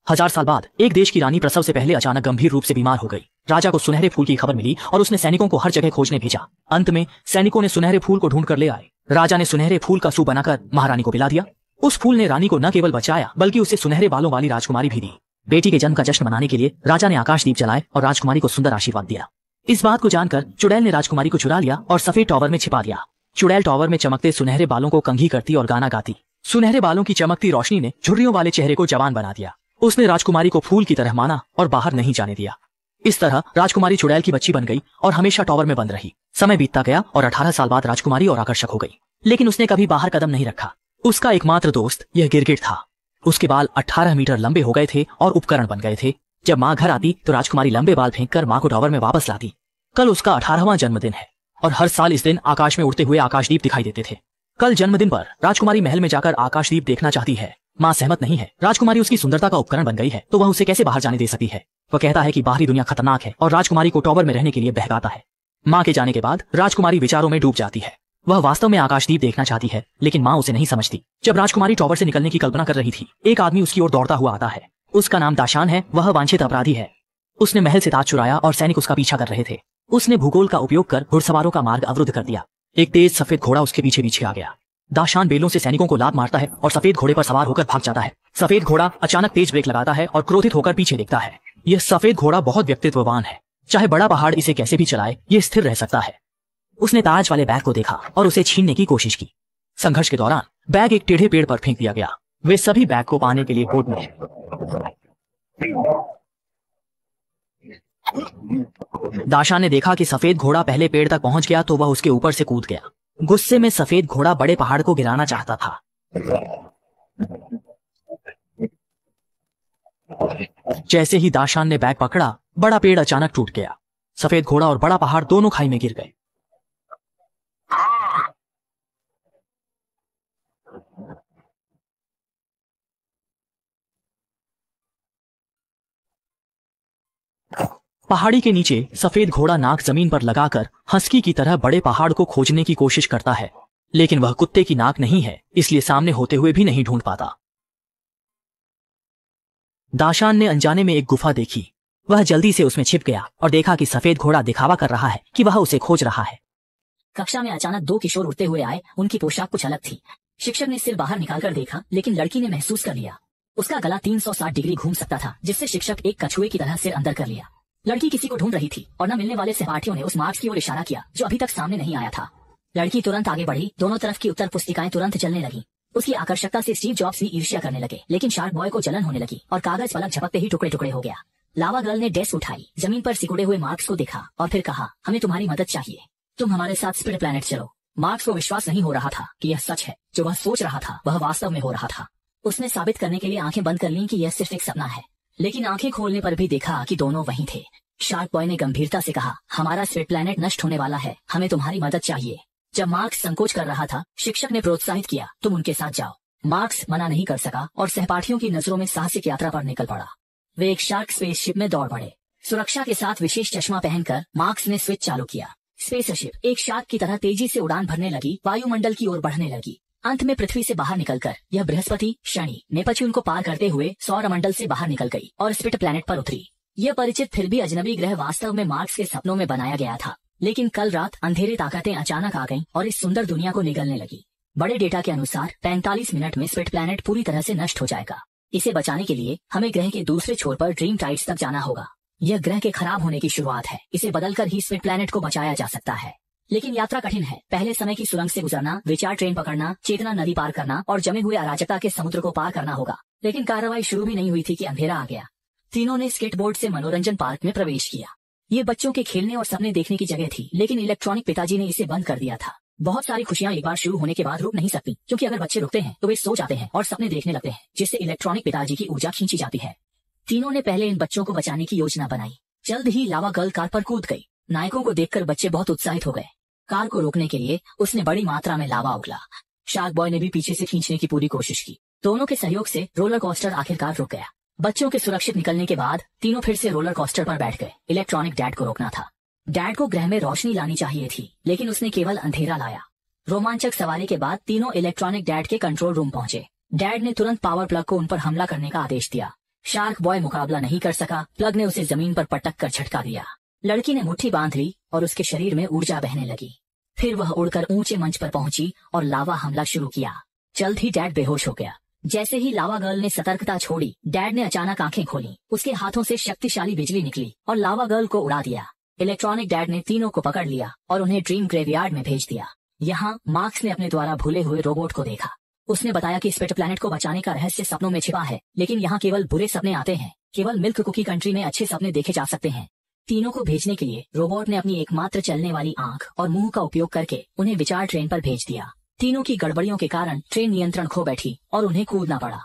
1000 साल बाद एक देश की रानी प्रसव से पहले अचानक गंभीर रूप से बीमार हो गई। राजा को सुनहरे फूल की खबर मिली और उसने सैनिकों को हर जगह खोजने भेजा। अंत में सैनिकों ने सुनहरे फूल को ढूंढ कर ले आए। राजा ने सुनहरे फूल का सूप बनाकर महारानी को पिला दिया। उस फूल ने रानी को न केवल बचाया बल्कि उसे सुनहरे बालों वाली राजकुमारी भी दी। बेटी के जन्म का जश्न मनाने के लिए राजा ने आकाशदीप जलाए और राजकुमारी को सुंदर आशीर्वाद दिया। इस बात को जानकर चुड़ैल ने राजकुमारी को चुरा लिया और सफेद टॉवर में छिपा दिया। चुड़ैल टॉवर में चमकते सुनहरे बालों को कंघी करती और गाना गाती। सुनहरे बालों की चमकती रोशनी ने झुर्रियों वाले चेहरे को जवान बना दिया। उसने राजकुमारी को फूल की तरह माना और बाहर नहीं जाने दिया। इस तरह राजकुमारी चुड़ैल की बच्ची बन गई और हमेशा टॉवर में बंद रही। समय बीतता गया और 18 साल बाद राजकुमारी और आकर्षक हो गई, लेकिन उसने कभी बाहर कदम नहीं रखा। उसका एकमात्र दोस्त यह गिरगिट था। उसके बाल 18 मीटर लंबे हो गए थे और उपकरण बन गए थे। जब माँ घर आती तो राजकुमारी लंबे बाल फेंककर माँ को टॉवर में वापस लाती। कल उसका 18वां जन्मदिन है और हर साल इस दिन आकाश में उड़ते हुए आकाशदीप दिखाई देते थे। कल जन्मदिन पर राजकुमारी महल में जाकर आकाशदीप देखना चाहती है। माँ सहमत नहीं है। राजकुमारी उसकी सुंदरता का उपकरण बन गई है तो वह उसे कैसे बाहर जाने दे सकती है। वह कहता है कि बाहरी दुनिया खतरनाक है और राजकुमारी को टॉवर में रहने के लिए बहकाता है। माँ के जाने के बाद राजकुमारी विचारों में डूब जाती है। वह वास्तव में आकाशदीप देखना चाहती है, लेकिन माँ उसे नहीं समझती। जब राजकुमारी टॉवर से निकलने की कल्पना कर रही थी, एक आदमी उसकी ओर दौड़ता हुआ आता है। उसका नाम दाशान है। वह वांछित अपराधी है। उसने महल से ताज चुराया और सैनिक उसका पीछा कर रहे थे। उसने भूगोल का उपयोग कर घुड़सवारों का मार्ग अवरुद्ध कर दिया। एक तेज सफेद घोड़ा उसके पीछे पीछे आ गया। दाशान बेलों से सैनिकों को लात मारता है और सफेद घोड़े पर सवार होकर भाग जाता है। सफेद घोड़ा अचानक तेज ब्रेक लगाता है और क्रोधित होकर पीछे देखता है। यह सफेद घोड़ा बहुत व्यक्तित्ववान है। चाहे बड़ा पहाड़ इसे कैसे भी चलाए, ये स्थिर रह सकता है। उसने ताज वाले बैग को देखा और उसे छीनने की कोशिश की। संघर्ष के दौरान बैग एक टेढ़े पेड़ पर फेंक दिया गया। वे सभी बैग को पाने के लिए बोट में। दाशान ने देखा कि सफेद घोड़ा पहले पेड़ तक पहुंच गया तो वह उसके ऊपर से कूद गया। गुस्से में सफेद घोड़ा बड़े पहाड़ को गिराना चाहता था। जैसे ही दाशान ने बैग पकड़ा, बड़ा पेड़ अचानक टूट गया। सफेद घोड़ा और बड़ा पहाड़ दोनों खाई में गिर गए। पहाड़ी के नीचे सफेद घोड़ा नाक जमीन पर लगाकर हस्की की तरह बड़े पहाड़ को खोजने की कोशिश करता है, लेकिन वह कुत्ते की नाक नहीं है, इसलिए सामने होते हुए भी नहीं ढूंढ पाता। दाशान ने अनजाने में एक गुफा देखी। वह जल्दी से उसमें छिप गया और देखा कि सफेद घोड़ा दिखावा कर रहा है कि वह उसे खोज रहा है। कक्षा में अचानक दो किशोर उड़ते हुए आए। उनकी पोशाक कुछ अलग थी। शिक्षक ने सिर बाहर निकालकर देखा, लेकिन लड़की ने महसूस कर लिया उसका गला 360 डिग्री घूम सकता था, जिससे शिक्षक एक कछुए की तरह सिर अंदर कर लिया। लड़की किसी को ढूंढ रही थी और न मिलने वाले सहपाठियों ने उस मार्क्स की ओर इशारा किया जो अभी तक सामने नहीं आया था। लड़की तुरंत आगे बढ़ी। दोनों तरफ की उत्तर पुस्तिकाएं तुरंत चलने लगी। उसकी आकर्षकता से स्टीव जॉब्स भी ईर्ष्या करने लगे, लेकिन शार्क बॉय को जलन होने लगी और कागज पलक झपकते ही टुकड़े टुकड़े हो गया। लावा गर्ल ने डेस्क उठाई, जमीन पर सिकुड़े हुए मार्क्स को देखा और फिर कहा, हमें तुम्हारी मदद चाहिए। तुम हमारे साथ स्पिड प्लैनेट चलो। मार्क्स को विश्वास नहीं हो रहा था कि यह सच है। जो वह सोच रहा था वह वास्तव में हो रहा था। उसने साबित करने के लिए आंखें बंद कर लीं कि यह सिर्फ एक सपना है, लेकिन आंखें खोलने पर भी देखा कि दोनों वहीं थे। शार्क बॉय ने गंभीरता से कहा, हमारा स्पिड प्लैनेट नष्ट होने वाला है, हमें तुम्हारी मदद चाहिए। जब मार्क्स संकोच कर रहा था, शिक्षक ने प्रोत्साहित किया, तुम उनके साथ जाओ। मार्क्स मना नहीं कर सका और सहपाठियों की नजरों में साहसिक यात्रा पर निकल पड़ा। वे एक शार्क स्पेसशिप में दौड़ पड़े। सुरक्षा के साथ विशेष चश्मा पहनकर मार्क्स ने स्विच चालू किया। स्पेसशिप एक शार्क की तरह तेजी से उड़ान भरने लगी, वायुमंडल की ओर बढ़ने लगी। अंत में पृथ्वी से बाहर निकलकर यह बृहस्पति, शनि, नेपच्यून को पार करते हुए सौरमंडल से बाहर निकल गई और स्पिड प्लैनेट पर उतरी। यह परिचित फिर भी अजनबी ग्रह वास्तव में मार्क्स के सपनों में बनाया गया था, लेकिन कल रात अंधेरे ताकतें अचानक आ गईं और इस सुंदर दुनिया को निगलने लगी। बड़े डेटा के अनुसार 45 मिनट में स्पिड प्लैनेट पूरी तरह से नष्ट हो जाएगा। इसे बचाने के लिए हमें ग्रह के दूसरे छोर पर ड्रीम टाइड्स तक जाना होगा। यह ग्रह के खराब होने की शुरुआत है। इसे बदलकर ही स्पिड प्लैनेट को बचाया जा सकता है, लेकिन यात्रा कठिन है। पहले समय की सुरंग से गुजरना, विचार ट्रेन पकड़ना, चेतना नदी पार करना और जमे हुए अराजकता के समुद्र को पार करना होगा। लेकिन कार्रवाई शुरू भी नहीं हुई थी कि अंधेरा आ गया। तीनों ने स्केटबोर्ड से मनोरंजन पार्क में प्रवेश किया। ये बच्चों के खेलने और सपने देखने की जगह थी, लेकिन इलेक्ट्रॉनिक पिताजी ने इसे बंद कर दिया था। बहुत सारी खुशियां एक बार शुरू होने के बाद रुक नहीं सकती, क्योंकि अगर बच्चे रुकते हैं तो वे सो जाते हैं और सपने देखने लगते हैं, जिससे इलेक्ट्रॉनिक पिताजी की ऊर्जा खींची जाती है। तीनों ने पहले इन बच्चों को बचाने की योजना बनाई। जल्द ही लावा गर्ल कार पर कूद गई। नायकों को देखकर बच्चे बहुत उत्साहित हो गए। कार को रोकने के लिए उसने बड़ी मात्रा में लावा उगला। शार्क बॉय ने भी पीछे से खींचने की पूरी कोशिश की। दोनों के सहयोग से रोलर कोस्टर आखिरकार रुक गया। बच्चों के सुरक्षित निकलने के बाद तीनों फिर से रोलर कोस्टर पर बैठ गए। इलेक्ट्रॉनिक डैड को रोकना था। डैड को ग्रह में रोशनी लानी चाहिए थी, लेकिन उसने केवल अंधेरा लाया। रोमांचक सवारी के बाद तीनों इलेक्ट्रॉनिक डैड के कंट्रोल रूम पहुंचे। डैड ने तुरंत पावर प्लग को उन पर हमला करने का आदेश दिया। शार्क बॉय मुकाबला नहीं कर सका। प्लग ने उसे जमीन पर पटक कर झटका दिया। लड़की ने मुट्ठी बांध ली और उसके शरीर में ऊर्जा बहने लगी। फिर वह उड़कर ऊंचे मंच पर पहुंची और लावा हमला शुरू किया। जल्द ही डैड बेहोश हो गया। जैसे ही लावा गर्ल ने सतर्कता छोड़ी, डैड ने अचानक आंखें खोली। उसके हाथों से शक्तिशाली बिजली निकली और लावा गर्ल को उड़ा दिया। इलेक्ट्रॉनिक डैड ने तीनों को पकड़ लिया और उन्हें ड्रीम ग्रेवयार्ड में भेज दिया। यहाँ मार्क्स ने अपने द्वारा भूले हुए रोबोट को देखा। उसने बताया कि स्पिट प्लैनेट को बचाने का रहस्य सपनों में छिपा है, लेकिन यहाँ केवल बुरे सपने आते हैं। केवल मिल्क कुकी कंट्री में अच्छे सपने देखे जा सकते हैं। तीनों को भेजने के लिए रोबोट ने अपनी एकमात्र चलने वाली आंख और मुंह का उपयोग करके उन्हें विचार ट्रेन पर भेज दिया। तीनों की गड़बड़ियों के कारण ट्रेन नियंत्रण खो बैठी और उन्हें कूदना पड़ा।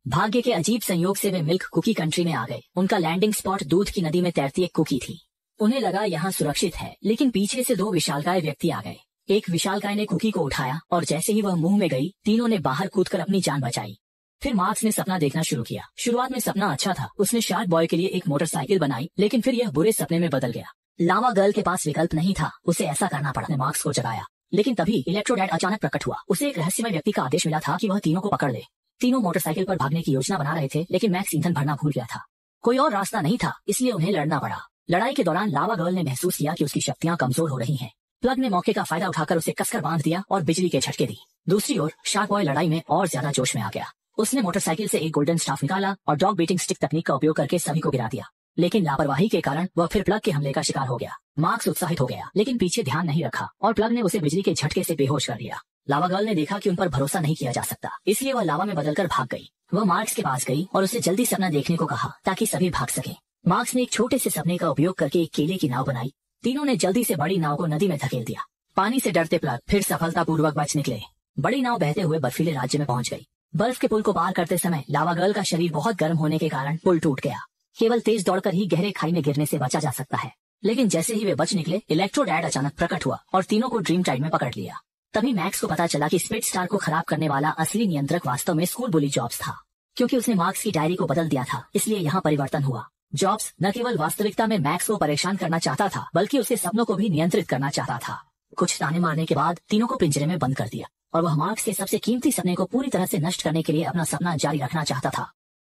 भाग्य के अजीब संयोग से वे मिल्क कुकी कंट्री में आ गए। उनका लैंडिंग स्पॉट दूध की नदी में तैरती एक कुकी थी। उन्हें लगा यहाँ सुरक्षित है, लेकिन पीछे से दो विशालकाय व्यक्ति आ गए। एक विशालकाय ने कुकी को उठाया और जैसे ही वह मुंह में गई, तीनों ने बाहर कूदकर अपनी जान बचाई। फिर मार्क्स ने सपना देखना शुरू किया। शुरुआत में सपना अच्छा था। उसने शार्क बॉय के लिए एक मोटरसाइकिल बनाई, लेकिन फिर यह बुरे सपने में बदल गया। लावा गर्ल के पास विकल्प नहीं था, उसे ऐसा करना पड़ा। मार्क्स को जगाया, लेकिन तभी इलेक्ट्रोडैड अचानक प्रकट हुआ। उसे एक रहस्यमय व्यक्ति का आदेश मिला था कि वह तीनों को पकड़ ले। तीनों मोटरसाइकिल पर भागने की योजना बना रहे थे, लेकिन मैक्स ईंधन भरना भूल गया था। कोई और रास्ता नहीं था, इसलिए उन्हें लड़ना पड़ा। लड़ाई के दौरान लावा गर्ल ने महसूस किया कि उसकी शक्तियां कमजोर हो रही हैं। प्लग ने मौके का फायदा उठाकर उसे कसकर बांध दिया और बिजली के झटके दी। दूसरी ओर शार्क बॉय लड़ाई में और ज्यादा जोश में आ गया। उसने मोटरसाइकिल से एक गोल्डन स्टाफ निकाला और डॉग बीटिंग स्टिक तकनीक का उपयोग करके सभी को गिरा दिया, लेकिन लापरवाही के कारण वह फिर प्लग के हमले का शिकार हो गया। मार्क्स उत्साहित हो गया, लेकिन पीछे ध्यान नहीं रखा और प्लग ने उसे बिजली के झटके से बेहोश कर दिया। लावा गर्ल ने देखा कि उन पर भरोसा नहीं किया जा सकता, इसलिए वह लावा में बदलकर भाग गई। वह मार्क्स के पास गई और उसे जल्दी सपना देखने को कहा ताकि सभी भाग सके। मार्क्स ने एक छोटे से सपने का उपयोग करके एक केले की नाव बनाई। तीनों ने जल्दी से बड़ी नाव को नदी में धकेल दिया। पानी से डरते प्लग फिर सफलतापूर्वक बच निकले। बड़ी नाव बहते हुए बर्फीले राज्य में पहुंच गई। बर्फ के पुल को पार करते समय लावा गर्ल का शरीर बहुत गर्म होने के कारण पुल टूट गया। केवल तेज दौड़कर ही गहरे खाई में गिरने से बचा जा सकता है, लेकिन जैसे ही वे बच निकले, इलेक्ट्रोडैड अचानक प्रकट हुआ और तीनों को ड्रीम टाइड में पकड़ लिया। तभी मैक्स को पता चला कि स्पिट स्टार को खराब करने वाला असली नियंत्रक वास्तव में स्कूल बुली जॉब्स था। क्योंकि उसने मार्क्स की डायरी को बदल दिया था, इसलिए यहाँ परिवर्तन हुआ। जॉब्स न केवल वास्तविकता में मैक्स को परेशान करना चाहता था, बल्कि उसके सपनों को भी नियंत्रित करना चाहता था। कुछ ताने मारने के बाद तीनों को पिंजरे में बंद कर दिया और वह मार्क्स के सबसे कीमती सपने को पूरी तरह से नष्ट करने के लिए अपना सपना जारी रखना चाहता था।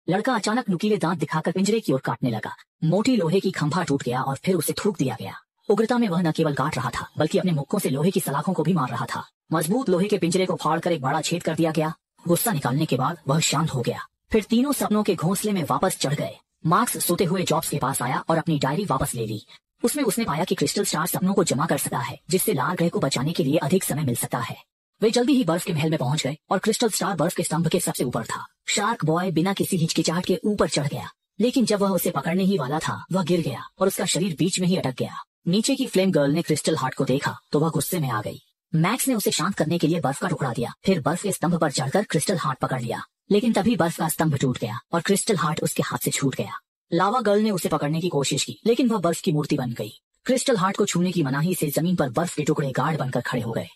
लड़का अचानक नुकीले दांत दिखाकर पिंजरे की ओर काटने लगा। मोटी लोहे की खंभा टूट गया और फिर उसे थूक दिया गया। उग्रता में वह न केवल काट रहा था, बल्कि अपने मुक्कों से लोहे की सलाखों को भी मार रहा था। मजबूत लोहे के पिंजरे को फाड़कर एक बड़ा छेद कर दिया गया। गुस्सा निकालने के बाद वह शांत हो गया। फिर तीनों सपनों के घोंसले में वापस चढ़ गए। मार्क्स सोते हुए जॉब्स के पास आया और अपनी डायरी वापस ले ली। उसमें उसने पाया कि क्रिस्टल स्टार सपनों को जमा कर सकता है, जिससे लाल ग्रह को बचाने के लिए अधिक समय मिल सकता है। वे जल्दी ही बर्फ के महल में पहुंच गए और क्रिस्टल स्टार बर्फ के स्तंभ के सबसे ऊपर था। शार्क बॉय बिना किसी हिचकिचाहट के ऊपर चढ़ गया, लेकिन जब वह उसे पकड़ने ही वाला था, वह गिर गया और उसका शरीर बीच में ही अटक गया। नीचे की फ्लेम गर्ल ने क्रिस्टल हार्ट को देखा तो वह गुस्से में आ गई। मैक्स ने उसे शांत करने के लिए बर्फ का टुकड़ा दिया, फिर बर्फ के स्तंभ पर चढ़कर क्रिस्टल हार्ट पकड़ लिया, लेकिन तभी बर्फ का स्तंभ टूट गया और क्रिस्टल हार्ट उसके हाथ से छूट गया। लावा गर्ल ने उसे पकड़ने की कोशिश की, लेकिन वह बर्फ की मूर्ति बन गई। क्रिस्टल हार्ट को छूने की मनाही से जमीन पर बर्फ के टुकड़े गार्ड बनकर खड़े हो गए।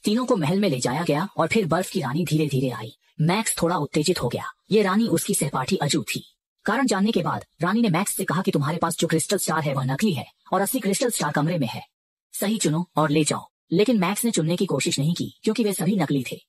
तीनों को महल में ले जाया गया और फिर बर्फ की रानी धीरे धीरे आई। मैक्स थोड़ा उत्तेजित हो गया। ये रानी उसकी सहपाठी अजू थी। कारण जानने के बाद रानी ने मैक्स से कहा कि तुम्हारे पास जो क्रिस्टल स्टार है वह नकली है और असली क्रिस्टल स्टार कमरे में है। सही चुनो और ले जाओ। लेकिन मैक्स ने चुनने की कोशिश नहीं की, क्योंकि वे सभी नकली थे।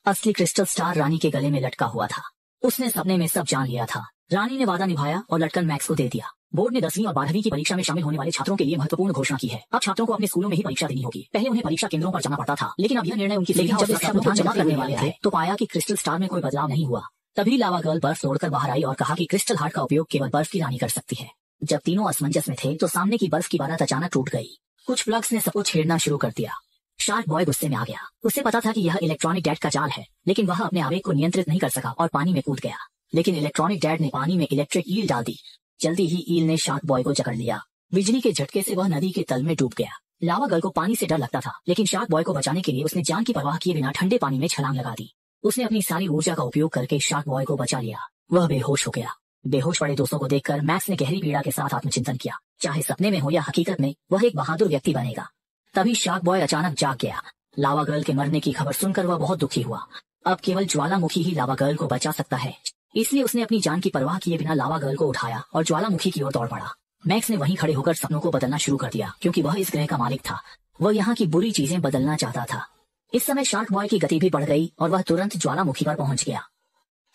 असली क्रिस्टल स्टार रानी के गले में लटका हुआ था। उसने सपने में सब जान लिया था। रानी ने वादा निभाया और लटकन मैक्स को दे दिया। बोर्ड ने 10वीं और 12वीं की परीक्षा में शामिल होने वाले छात्रों के लिए महत्वपूर्ण घोषणा की है। अब छात्रों को अपने स्कूलों में ही परीक्षा देनी होगी। पहले उन्हें परीक्षा केंद्रों पर जाना पड़ता था, लेकिन अब यह निर्णय उनकी जमा करने वाले थे तो पाया कि क्रिस्टल स्टार में कोई बदलाव नहीं हुआ। तभी लावा गर्ल बर्फ तोड़कर बाहर आई और कहा कि क्रिस्टल हार्ट का उपयोग केवल बर्फ की रानी कर सकती है। जब तीनों असमंजस में थे तो सामने की बर्फ की बारात अचानक टूट गई। कुछ प्लग्स ने सबको छेड़ना शुरू कर दिया। शार्क बॉय गुस्से में आ गया। उसे पता था कि यह इलेक्ट्रॉनिक डैड का जाल है, लेकिन वह अपने आवेग को नियंत्रित नहीं कर सका और पानी में कूद गया। लेकिन इलेक्ट्रॉनिक डैड ने पानी में इलेक्ट्रिक ईल डाल दी। जल्दी ही ईल ने शार्क बॉय को जकड़ लिया। बिजली के झटके से वह नदी के तल में डूब गया। लावा गर्ल को पानी से डर लगता था, लेकिन शार्क बॉय को बचाने के लिए उसने जान की परवाह किए बिना ठंडे पानी में छलांग लगा दी। उसने अपनी सारी ऊर्जा का उपयोग करके शार्क बॉय को बचा लिया। वह बेहोश हो गया। बेहोश पड़े दोस्तों को देखकर मैक्स ने गहरी पीड़ा के साथ आत्मचिंतन किया। चाहे सपने में हो या हकीकत में, वह एक बहादुर व्यक्ति बनेगा। तभी शार्क बॉय अचानक जाग गया। लावा गर्ल के मरने की खबर सुनकर वह बहुत दुखी हुआ। अब केवल ज्वालामुखी ही लावा गर्ल को बचा सकता है, इसलिए उसने अपनी जान की परवाह किए बिना लावा गर्ल को उठाया और ज्वालामुखी की ओर दौड़ पड़ा। मैक्स ने वहीं खड़े होकर सपनों को बदलना शुरू कर दिया, क्योंकि वह इस ग्रह का मालिक था। वह यहाँ की बुरी चीजें बदलना चाहता था। इस समय शार्क बॉय की गति भी बढ़ गई और वह तुरंत ज्वालामुखी पर पहुंच गया।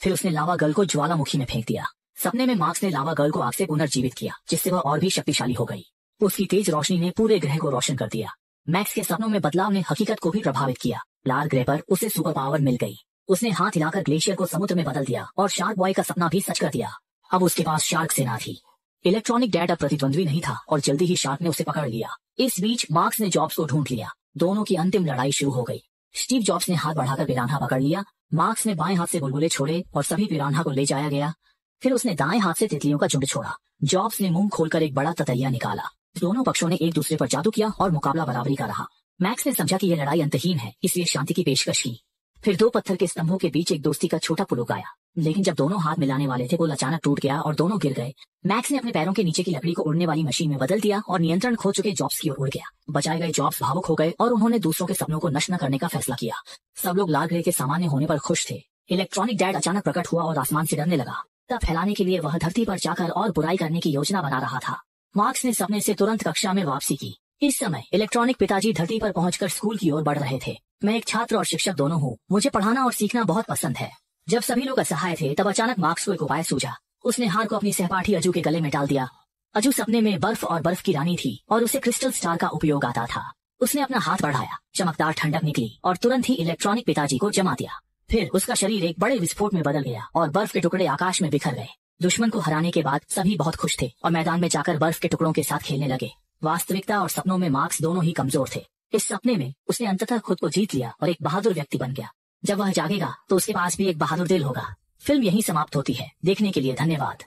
फिर उसने लावा गर्ल को ज्वालामुखी में फेंक दिया। सपने में मार्क्स ने लावा गर्ल को आग से पुनर्जीवित किया, जिससे वह और भी शक्तिशाली हो गई। उसकी तेज रोशनी ने पूरे ग्रह को रोशन कर दिया। मैक्स के सपनों में बदलाव ने हकीकत को भी प्रभावित किया। लाल ग्रह पर उसे सुपर पावर मिल गई। उसने हाथ हिलाकर ग्लेशियर को समुद्र में बदल दिया और शार्क बॉय का सपना भी सच कर दिया। अब उसके पास शार्क सेना थी। इलेक्ट्रॉनिक डैड अब प्रतिद्वंद्वी नहीं था और जल्दी ही शार्क ने उसे पकड़ लिया। इस बीच मार्क्स ने जॉब्स को ढूंढ लिया। दोनों की अंतिम लड़ाई शुरू हो गई। स्टीव जॉब्स ने हाथ बढ़ाकर पिरान्हा पकड़ लिया। मार्क्स ने बाएं हाथ से बुलबुले छोड़े और सभी पिरान्हा को ले जाया गया। फिर उसने दाएं हाथ से तितलियों का झुंड छोड़ा। जॉब्स ने मुंह खोलकर एक बड़ा ततैया निकाला। दोनों पक्षों ने एक दूसरे पर जादू किया और मुकाबला बराबरी का रहा। मैक्स ने समझा कि यह लड़ाई अंतहीन है, इसलिए शांति की पेशकश की। फिर दो पत्थर के स्तंभों के बीच एक दोस्ती का छोटा पुल उगाया। लेकिन जब दोनों हाथ मिलाने वाले थे, पुल अचानक टूट गया और दोनों गिर गए। मैक्स ने अपने पैरों के नीचे की लकड़ी को उड़ने वाली मशीन में बदल दिया और नियंत्रण खो चुके जॉब्स की ओर उड़ गया। बचाए गए जॉब्स भावुक हो गए और उन्होंने दूसरों के सपनों को नष्ट न करने का फैसला किया। सब लोग लाल ग्रह के सामान्य होने पर खुश थे। इलेक्ट्रॉनिक डैड अचानक प्रकट हुआ और आसमान से डरने लगा। तब फैलाने के लिए वह धरती पर जाकर और बुराई करने की योजना बना रहा था। मार्क्स ने सपने से तुरंत कक्षा में वापसी की। इस समय इलेक्ट्रॉनिक पिताजी धरती पर पहुंचकर स्कूल की ओर बढ़ रहे थे। मैं एक छात्र और शिक्षक दोनों हूँ। मुझे पढ़ाना और सीखना बहुत पसंद है। जब सभी लोग असहाय थे, तब अचानक मार्क्स को एक उपाय सूझा। उसने हार को अपनी सहपाठी अजू के गले में डाल दिया। अजू सपने में बर्फ और बर्फ की रानी थी और उसे क्रिस्टल स्टार का उपयोग आता था। उसने अपना हाथ बढ़ाया, चमकदार ठंडक निकली और तुरंत ही इलेक्ट्रॉनिक पिताजी को जमा दिया। फिर उसका शरीर एक बड़े विस्फोट में बदल गया और बर्फ के टुकड़े आकाश में बिखर गए। दुश्मन को हराने के बाद सभी बहुत खुश थे और मैदान में जाकर बर्फ के टुकड़ों के साथ खेलने लगे। वास्तविकता और सपनों में मार्क्स दोनों ही कमजोर थे। इस सपने में उसने अंततः खुद को जीत लिया और एक बहादुर व्यक्ति बन गया। जब वह जागेगा तो उसके पास भी एक बहादुर दिल होगा। फिल्म यहीं समाप्त होती है। देखने के लिए धन्यवाद।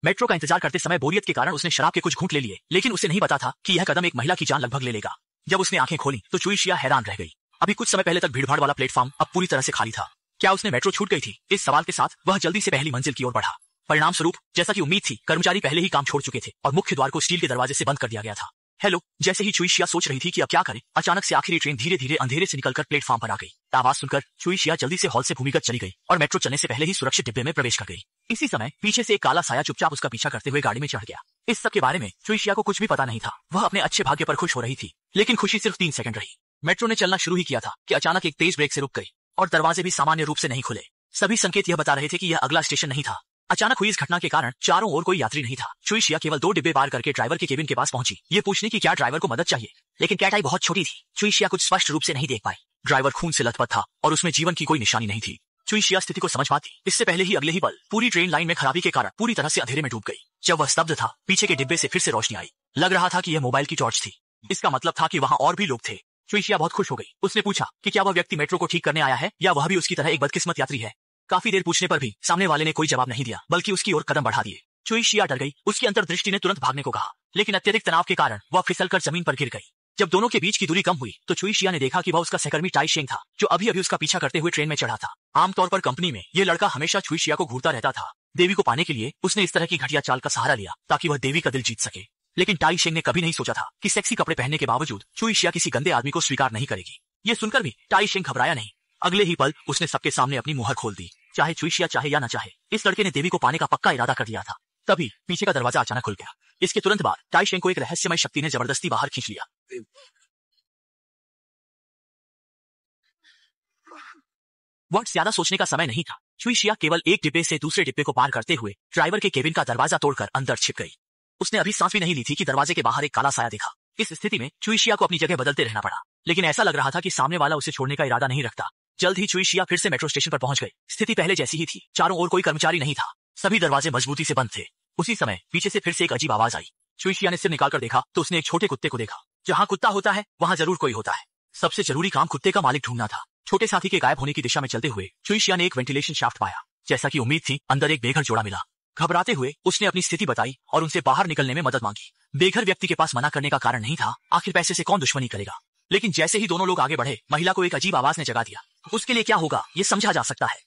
मेट्रो का इंतजार करते समय बोरियत के कारण उसने शराब के कुछ घूंट ले लिए, लेकिन उसे नहीं पता था कि यह कदम एक महिला की जान लगभग ले लेगा। जब उसने आंखें खोली तो चुईशिया हैरान रह गई। अभी कुछ समय पहले तक भीड़भाड़ वाला प्लेटफॉर्म अब पूरी तरह से खाली था। क्या उसने मेट्रो छूट गई थी? इस सवाल के साथ वह जल्दी से पहली मंजिल की ओर बढ़ा। परिणाम स्वरूप, जैसा कि उम्मीद थी, कर्मचारी पहले ही काम छोड़ चुके थे और मुख्य द्वार को स्टील के दरवाजे से बंद कर दिया गया था। हेलो, जैसे ही चुईशिया सोच रही थी कि अब क्या करे, अचानक से आखिरी ट्रेन धीरे धीरे अंधेरे से निकलकर प्लेटफॉर्म पर आ गई। आवाज सुनकर चुईशिया जल्दी से हॉल से भूमिगत चली गई और मेट्रो चलने से पहले ही सुरक्षित डिब्बे में प्रवेश कर गई। इसी समय पीछे से एक काला साया चुपचाप उसका पीछा करते हुए गाड़ी में चढ़ गया। इस सब के बारे में चुईशिया को कुछ भी पता नहीं था। वह अपने अच्छे भाग्य पर खुश हो रही थी, लेकिन खुशी सिर्फ 3 सेकंड रही। मेट्रो ने चलना शुरू ही किया था कि अचानक एक तेज ब्रेक से रुक गई और दरवाजे भी सामान्य रूप से नहीं खुले। सभी संकेत यह बता रहे थे कि यह अगला स्टेशन नहीं था। अचानक हुई इस घटना के कारण चारों ओर कोई यात्री नहीं था। चुईशिया केवल 2 डिब्बे पार करके ड्राइवर के केबिन के पास पहुंची, ये पूछने की क्या ड्राइवर को मदद चाहिए, लेकिन कैटाई बहुत छोटी थी। चुईशिया कुछ स्पष्ट रूप से नहीं देख पाई। ड्राइवर खून से लथपथ था और उसमें जीवन की कोई निशानी नहीं थी। चुईशिया स्थिति को समझ पाती इससे पहले ही अगले ही पल पूरी ट्रेन लाइन में खराबी के कारण पूरी तरह से अंधेरे में डूब गई। जब वह स्तब्ध था, पीछे के डिब्बे से फिर से रोशनी आई। लग रहा था कि यह मोबाइल की टॉर्च थी। इसका मतलब था कि वहाँ और भी लोग थे। चुईशिया बहुत खुश हो गई। उसने पूछा कि क्या वह व्यक्ति मेट्रो को ठीक करने आया है या वह भी उसकी तरह एक बदकिस्मत यात्री है। काफी देर पूछने पर भी सामने वाले ने कोई जवाब नहीं दिया, बल्कि उसकी ओर कदम बढ़ा दिए। चुईशिया डर गई। उसकी अंतर्दृष्टि ने तुरंत भागने को कहा, लेकिन अत्यधिक तनाव के कारण वह फिसलकर जमीन पर गिर गई। जब दोनों के बीच की दूरी कम हुई तो चुईशिया ने देखा कि वह उसका सहकर्मी टाई शेंग था, जो अभी अभी उसका पीछा करते हुए ट्रेन में चढ़ा था। आमतौर पर कंपनी में ये लड़का हमेशा चुईशिया को घूरता रहता था। देवी को पाने के लिए उसने इस तरह की घटिया चाल का सहारा लिया ताकि वह देवी का दिल जीत सके। लेकिन टाई शेंग ने कभी नहीं सोचा था कि सेक्सी कपड़े पहनने के बावजूद चुईशिया किसी गंदे आदमी को स्वीकार नहीं करेगी। ये सुनकर भी टाई शेंग घबराया नहीं। अगले ही पल उसने सबके सामने अपनी मुहर खोल दी। चाहे चुईशिया चाहे या न चाहे, इस लड़के ने देवी को पाने का पक्का इरादा कर दिया था। तभी पीछे का दरवाजा अचानक खुल गया। इसके तुरंत बाद टाई शेंग को एक रहस्यमय शक्ति ने जबरदस्ती बाहर खींच लिया। वह ज्यादा सोचने का समय नहीं था। चुईशिया केवल एक डिब्बे से दूसरे डिब्बे को पार करते हुए ड्राइवर के केबिन का दरवाजा तोड़कर अंदर छिप गई। उसने अभी सांस भी नहीं ली थी कि दरवाजे के बाहर एक काला साया देखा। इस स्थिति में चुईशिया को अपनी जगह बदलते रहना पड़ा, लेकिन ऐसा लग रहा था कि सामने वाला उसे छोड़ने का इरादा नहीं रखता। जल्द ही चुईशिया फिर से मेट्रो स्टेशन पर पहुंच गई। स्थिति पहले जैसी ही थी। चारों ओर कोई कर्मचारी नहीं था। सभी दरवाजे मजबूती से बंद थे। उसी समय पीछे से फिर से एक अजीब आवाज आई। चुईशिया ने सिर निकालकर देखा तो उसने एक छोटे कुत्ते को देखा। जहाँ कुत्ता होता है वहाँ जरूर कोई होता है। सबसे जरूरी काम कुत्ते का मालिक ढूंढना था। छोटे साथी के गायब होने की दिशा में चलते हुए चुईशिया ने एक वेंटिलेशन शाफ्ट पाया। जैसा कि उम्मीद थी, अंदर एक बेघर जोड़ा मिला। घबराते हुए उसने अपनी स्थिति बताई और उनसे बाहर निकलने में मदद मांगी। बेघर व्यक्ति के पास मना करने का कारण नहीं था। आखिर पैसे से कौन दुश्मनी करेगा। लेकिन जैसे ही दोनों लोग आगे बढ़े, महिला को एक अजीब आवाज ने जगा दिया। उसके लिए क्या होगा ये समझा जा सकता है।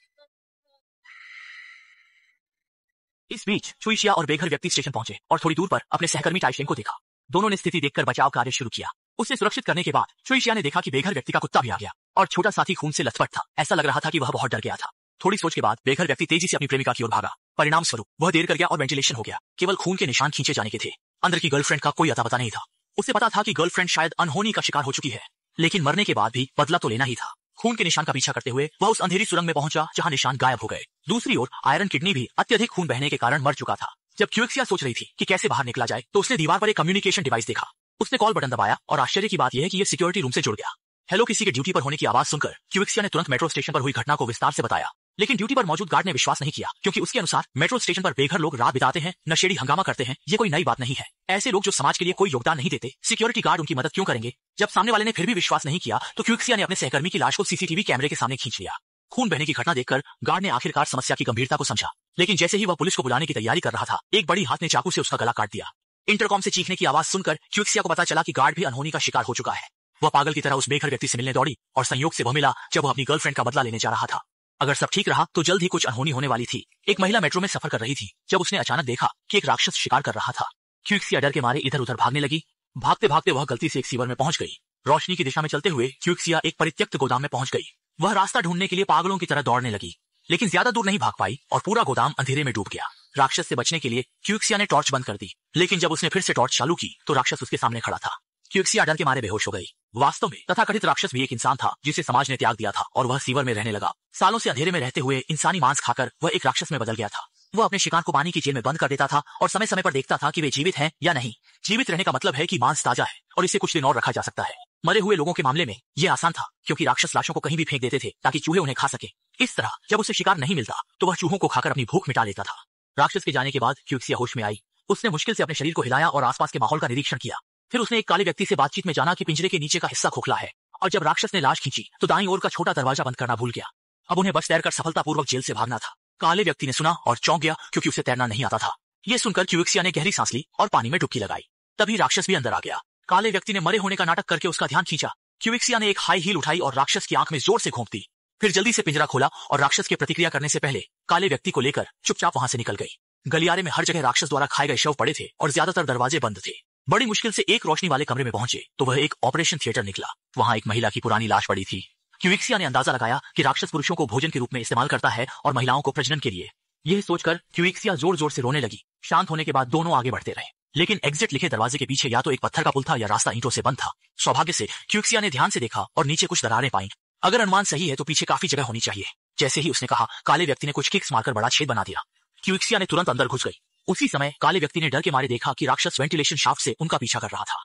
इस बीच चुईशिया और बेघर व्यक्ति स्टेशन पहुंचे और थोड़ी दूर पर अपने सहकर्मी टाई शेंग को देखा। दोनों ने स्थिति देखकर बचाव कार्य शुरू किया। उसे सुरक्षित करने के बाद चुईशिया ने देखा कि बेघर व्यक्ति का कुत्ता भी आ गया और छोटा साथी खून से लथपथ था। ऐसा लग रहा था कि वह बहुत डर गया था। थोड़ी सोच के बाद बेघर व्यक्ति तेजी से अपनी प्रेमिका की ओर भागा। परिणाम स्वरूप वह देर कर गया और वेंटिलेशन हो गया। केवल खून के निशान खींचे जाने के थे। अंदर की गर्लफ्रेंड का कोई अता पता नहीं था। उसे पता था कि गर्लफ्रेंड शायद अनहोनी का शिकार हो चुकी है, लेकिन मरने के बाद भी बदला तो लेना ही था। खून के निशान का पीछा करते हुए वह उस अंधेरी सुरंग में पहुंचा जहां निशान गायब हो गए। दूसरी ओर आयरन किडनी भी अत्यधिक खून बहने के कारण मर चुका था। जब क्यूएक्सिया सोच रही थी कि कैसे बाहर निकला जाए तो उसने दीवार पर एक कम्युनिकेशन डिवाइस देखा। उसने कॉल बटन दबाया और आश्चर्य की बात यह है कि यह सिक्योरिटी रूम से जुड़ गया। हेलो किसी के ड्यूटी पर होने की आवाज सुनकर क्यूइक्सिया ने तुरंत मेट्रो स्टेशन पर हुई घटना को विस्तार से बताया, लेकिन ड्यूटी पर मौजूद गार्ड ने विश्वास नहीं किया, क्योंकि उसके अनुसार मेट्रो स्टेशन पर बेघर लोग रात बिताते हैं, नशेड़ी हंगामा करते हैं, ये कोई नई बात नहीं है। ऐसे लोग जो समाज के लिए कोई योगदान नहीं देते, सिक्योरिटी गार्ड उनकी मदद क्यों करेंगे? जब सामने वाले ने फिर भी विश्वास नहीं किया तो क्यूइक्सिया ने अपने सहकर्मी की लाश को सीसीटीवी कैमरे के सामने खींच लिया। खून बहने की घटना देखकर गार्ड ने आखिरकार समस्या की गंभीरता को समझा, लेकिन जैसे ही वह पुलिस को बुलाने की तैयारी कर रहा था, एक बड़ी हाथ ने चाकू से उसका गला काट दिया। इंटरकॉम से चीखने की आवाज सुनकर क्यूइक्सिया को पता चला कि गार्ड भी अनहोनी का शिकार हो चुका है। वह पागल की तरह उस बेघर व्यक्ति से मिलने दौड़ी और संयोग से वह मिला जब वह अपनी गर्लफ्रेंड का बदला लेने जा रहा था। अगर सब ठीक रहा तो जल्द ही कुछ अनहोनी होने वाली थी। एक महिला मेट्रो में सफर कर रही थी जब उसने अचानक देखा कि एक राक्षस शिकार कर रहा था। क्यूइक्सिया डर के मारे इधर उधर भागने लगी। भागते भागते वह गलती से एक सीवर में पहुंच गई। रोशनी की दिशा में चलते हुए क्यूइक्सिया एक परित्यक्त गोदाम में पहुंच गई। वह रास्ता ढूंढने के लिए पागलों की तरह दौड़ने लगी, लेकिन ज्यादा दूर नहीं भाग पाई और पूरा गोदाम अंधेरे में डूब गया। राक्षस से बचने के लिए क्यूइक्सिया ने टॉर्च बंद कर दी, लेकिन जब उसने फिर से टॉर्च चालू की तो राक्षस उसके सामने खड़ा था। क्यूइक्सिया डर के मारे बेहोश हो गई। वास्तव में तथाकथित राक्षस भी एक इंसान था जिसे समाज ने त्याग दिया था और वह सीवर में रहने लगा। सालों से अंधेरे में रहते हुए इंसानी मांस खाकर वह एक राक्षस में बदल गया था। वह अपने शिकार को पानी की जेल में बंद कर देता था और समय समय पर देखता था कि वे जीवित हैं या नहीं। जीवित रहने का मतलब है कि मांस ताजा है और इसे कुछ दिन और रखा जा सकता है। मरे हुए लोगों के मामले में यह आसान था, क्योंकि राक्षस लाशों को कहीं भी फेंक देते थे ताकि चूहे उन्हें खा सके। इस तरह जब उसे शिकार नहीं मिलता तो वह चूहों को खाकर अपनी भूख मिटा लेता था। राक्षस के जाने के बाद क्यूइक्सिया होश में आई। उसने मुश्किल से अपने शरीर को हिलाया और आसपास के माहौल का निरीक्षण किया। फिर उसने एक काले व्यक्ति से बातचीत में जाना कि पिंजरे के नीचे का हिस्सा खोखला है, और जब राक्षस ने लाश खींची तो दाईं ओर का छोटा दरवाजा बंद करना भूल गया। अब उन्हें बच तैरकर सफलतापूर्वक जेल से भागना था। काले व्यक्ति ने सुना और चौंक गया, क्योंकि उसे तैरना नहीं आता था। ये सुनकर क्यूइक्सिया ने गहरी सांस ली और पानी में डुबकी लगाई। तभी राक्षस भी अंदर आ गया। काले व्यक्ति ने मरे होने का नाटक करके उसका ध्यान खींचा। क्यूइक्सिया ने एक हाई हील उठाई और राक्षस की आंख में जोर से घोंप दी। फिर जल्दी से पिंजरा खोला और राक्षस के प्रतिक्रिया करने से पहले काले व्यक्ति को लेकर चुपचाप वहां से निकल गई। गलियारे में हर जगह राक्षस द्वारा खाए गए शव पड़े थे और ज्यादातर दरवाजे बंद थे। बड़ी मुश्किल से एक रोशनी वाले कमरे में पहुंचे तो वह एक ऑपरेशन थिएटर निकला। वहां एक महिला की पुरानी लाश पड़ी थी। क्यूइक्सिया ने अंदाजा लगाया कि राक्षस पुरुषों को भोजन के रूप में इस्तेमाल करता है और महिलाओं को प्रजनन के लिए। यह सोचकर क्यूइक्सिया जोर जोर से रोने लगी। शांत होने के बाद दोनों आगे बढ़ते रहे, लेकिन एग्जिट लिखे दरवाजे के पीछे या तो एक पत्थर का पुल था या रास्ता ईंटों से बंद था। सौभाग्य से क्यूइक्सिया ने ध्यान से देखा और नीचे कुछ दरारें पाई। अगर अनुमान सही है तो पीछे काफी जगह होनी चाहिए। जैसे ही उसने कहा, काले व्यक्ति ने कुछ किक्स मारकर बड़ा छेद बना दिया। क्यूइक्सिया ने तुरंत अंदर घुस गई। उसी समय काले व्यक्ति ने डर के मारे देखा कि राक्षस वेंटिलेशन शाफ्ट से उनका पीछा कर रहा था।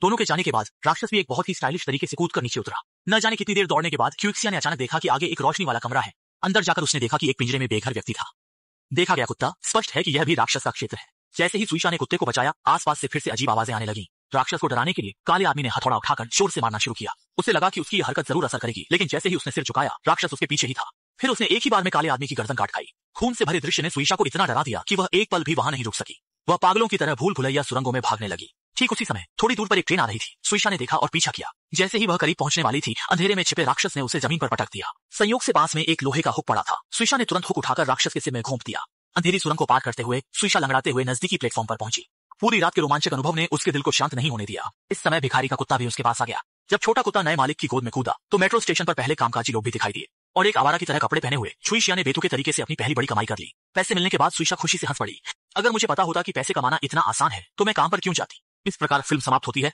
दोनों के जाने के बाद राक्षस भी एक बहुत ही स्टाइलिश तरीके से कूदकर नीचे उतरा। न जाने कितनी देर दौड़ने के बाद क्यूइक्सिया ने अचानक देखा कि आगे एक रोशनी वाला कमरा है। अंदर जाकर उसने देखा कि एक पिंजरे में बेघर व्यक्ति था। देखा गया कुत्ता, स्पष्ट है कि यह भी राक्षस का क्षेत्र है। जैसे ही सुईशा ने कुत्ते को बचाया, आसपास से फिर से अजीब आवाजें आने लगी। राक्षस को डराने के लिए काले आदमी ने हथौड़ा उठाकर जोर से मारना शुरू किया। उसे लगा कि उसकी यह हरकत जरूर असर करेगी, लेकिन जैसे ही उसने सिर झुकाया, राक्षस उसके पीछे ही था। फिर उसने एक ही बार में काले आदमी की गर्दन काट खाई। खून से भरे दृश्य ने सुईशा को इतना डरा दिया कि वह एक पल भी वहां नहीं रुक सकी। वह पागलों की तरह भूल भुलैया सुरंगों में भागने लगी। ठीक उसी समय थोड़ी दूर पर एक ट्रेन आ रही थी। सुईशा ने देखा और पीछा किया। जैसे ही वह करीब पहुंचने वाली थी, अंधेरे में छिपे राक्षस ने उसे जमीन पर पटक दिया। संयोग से पास में एक लोहे का हुक पड़ा था। सुईशा ने तुरंत हुक उठाकर राक्षस के सिर में घोंप दिया। अंधेरी सुरंग को पार करते हुए सुईशा लंगड़ाते हुए नजदीकी प्लेटफॉर्म पर पहुंची। पूरी रात के रोमांचक अनुभव ने उसके दिल को शांत नहीं होने दिया। इस समय भिखारी का कुत्ता भी उसके पास आ गया। जब छोटा कुत्ता नए मालिक की गोद में कूदा तो मेट्रो स्टेशन पर पहले कामकाजी लोग भी दिखाई दिए और एक आवारा की तरह कपड़े पहने हुए सुईशा ने बेतुके तरीके से अपनी पहली बड़ी कमाई कर ली। पैसे मिलने के बाद सुईशा खुशी से हंस पड़ी। अगर मुझे पता होता कि पैसे कमाना इतना आसान है तो मैं काम पर क्यों जाती। इस प्रकार फिल्म समाप्त होती है।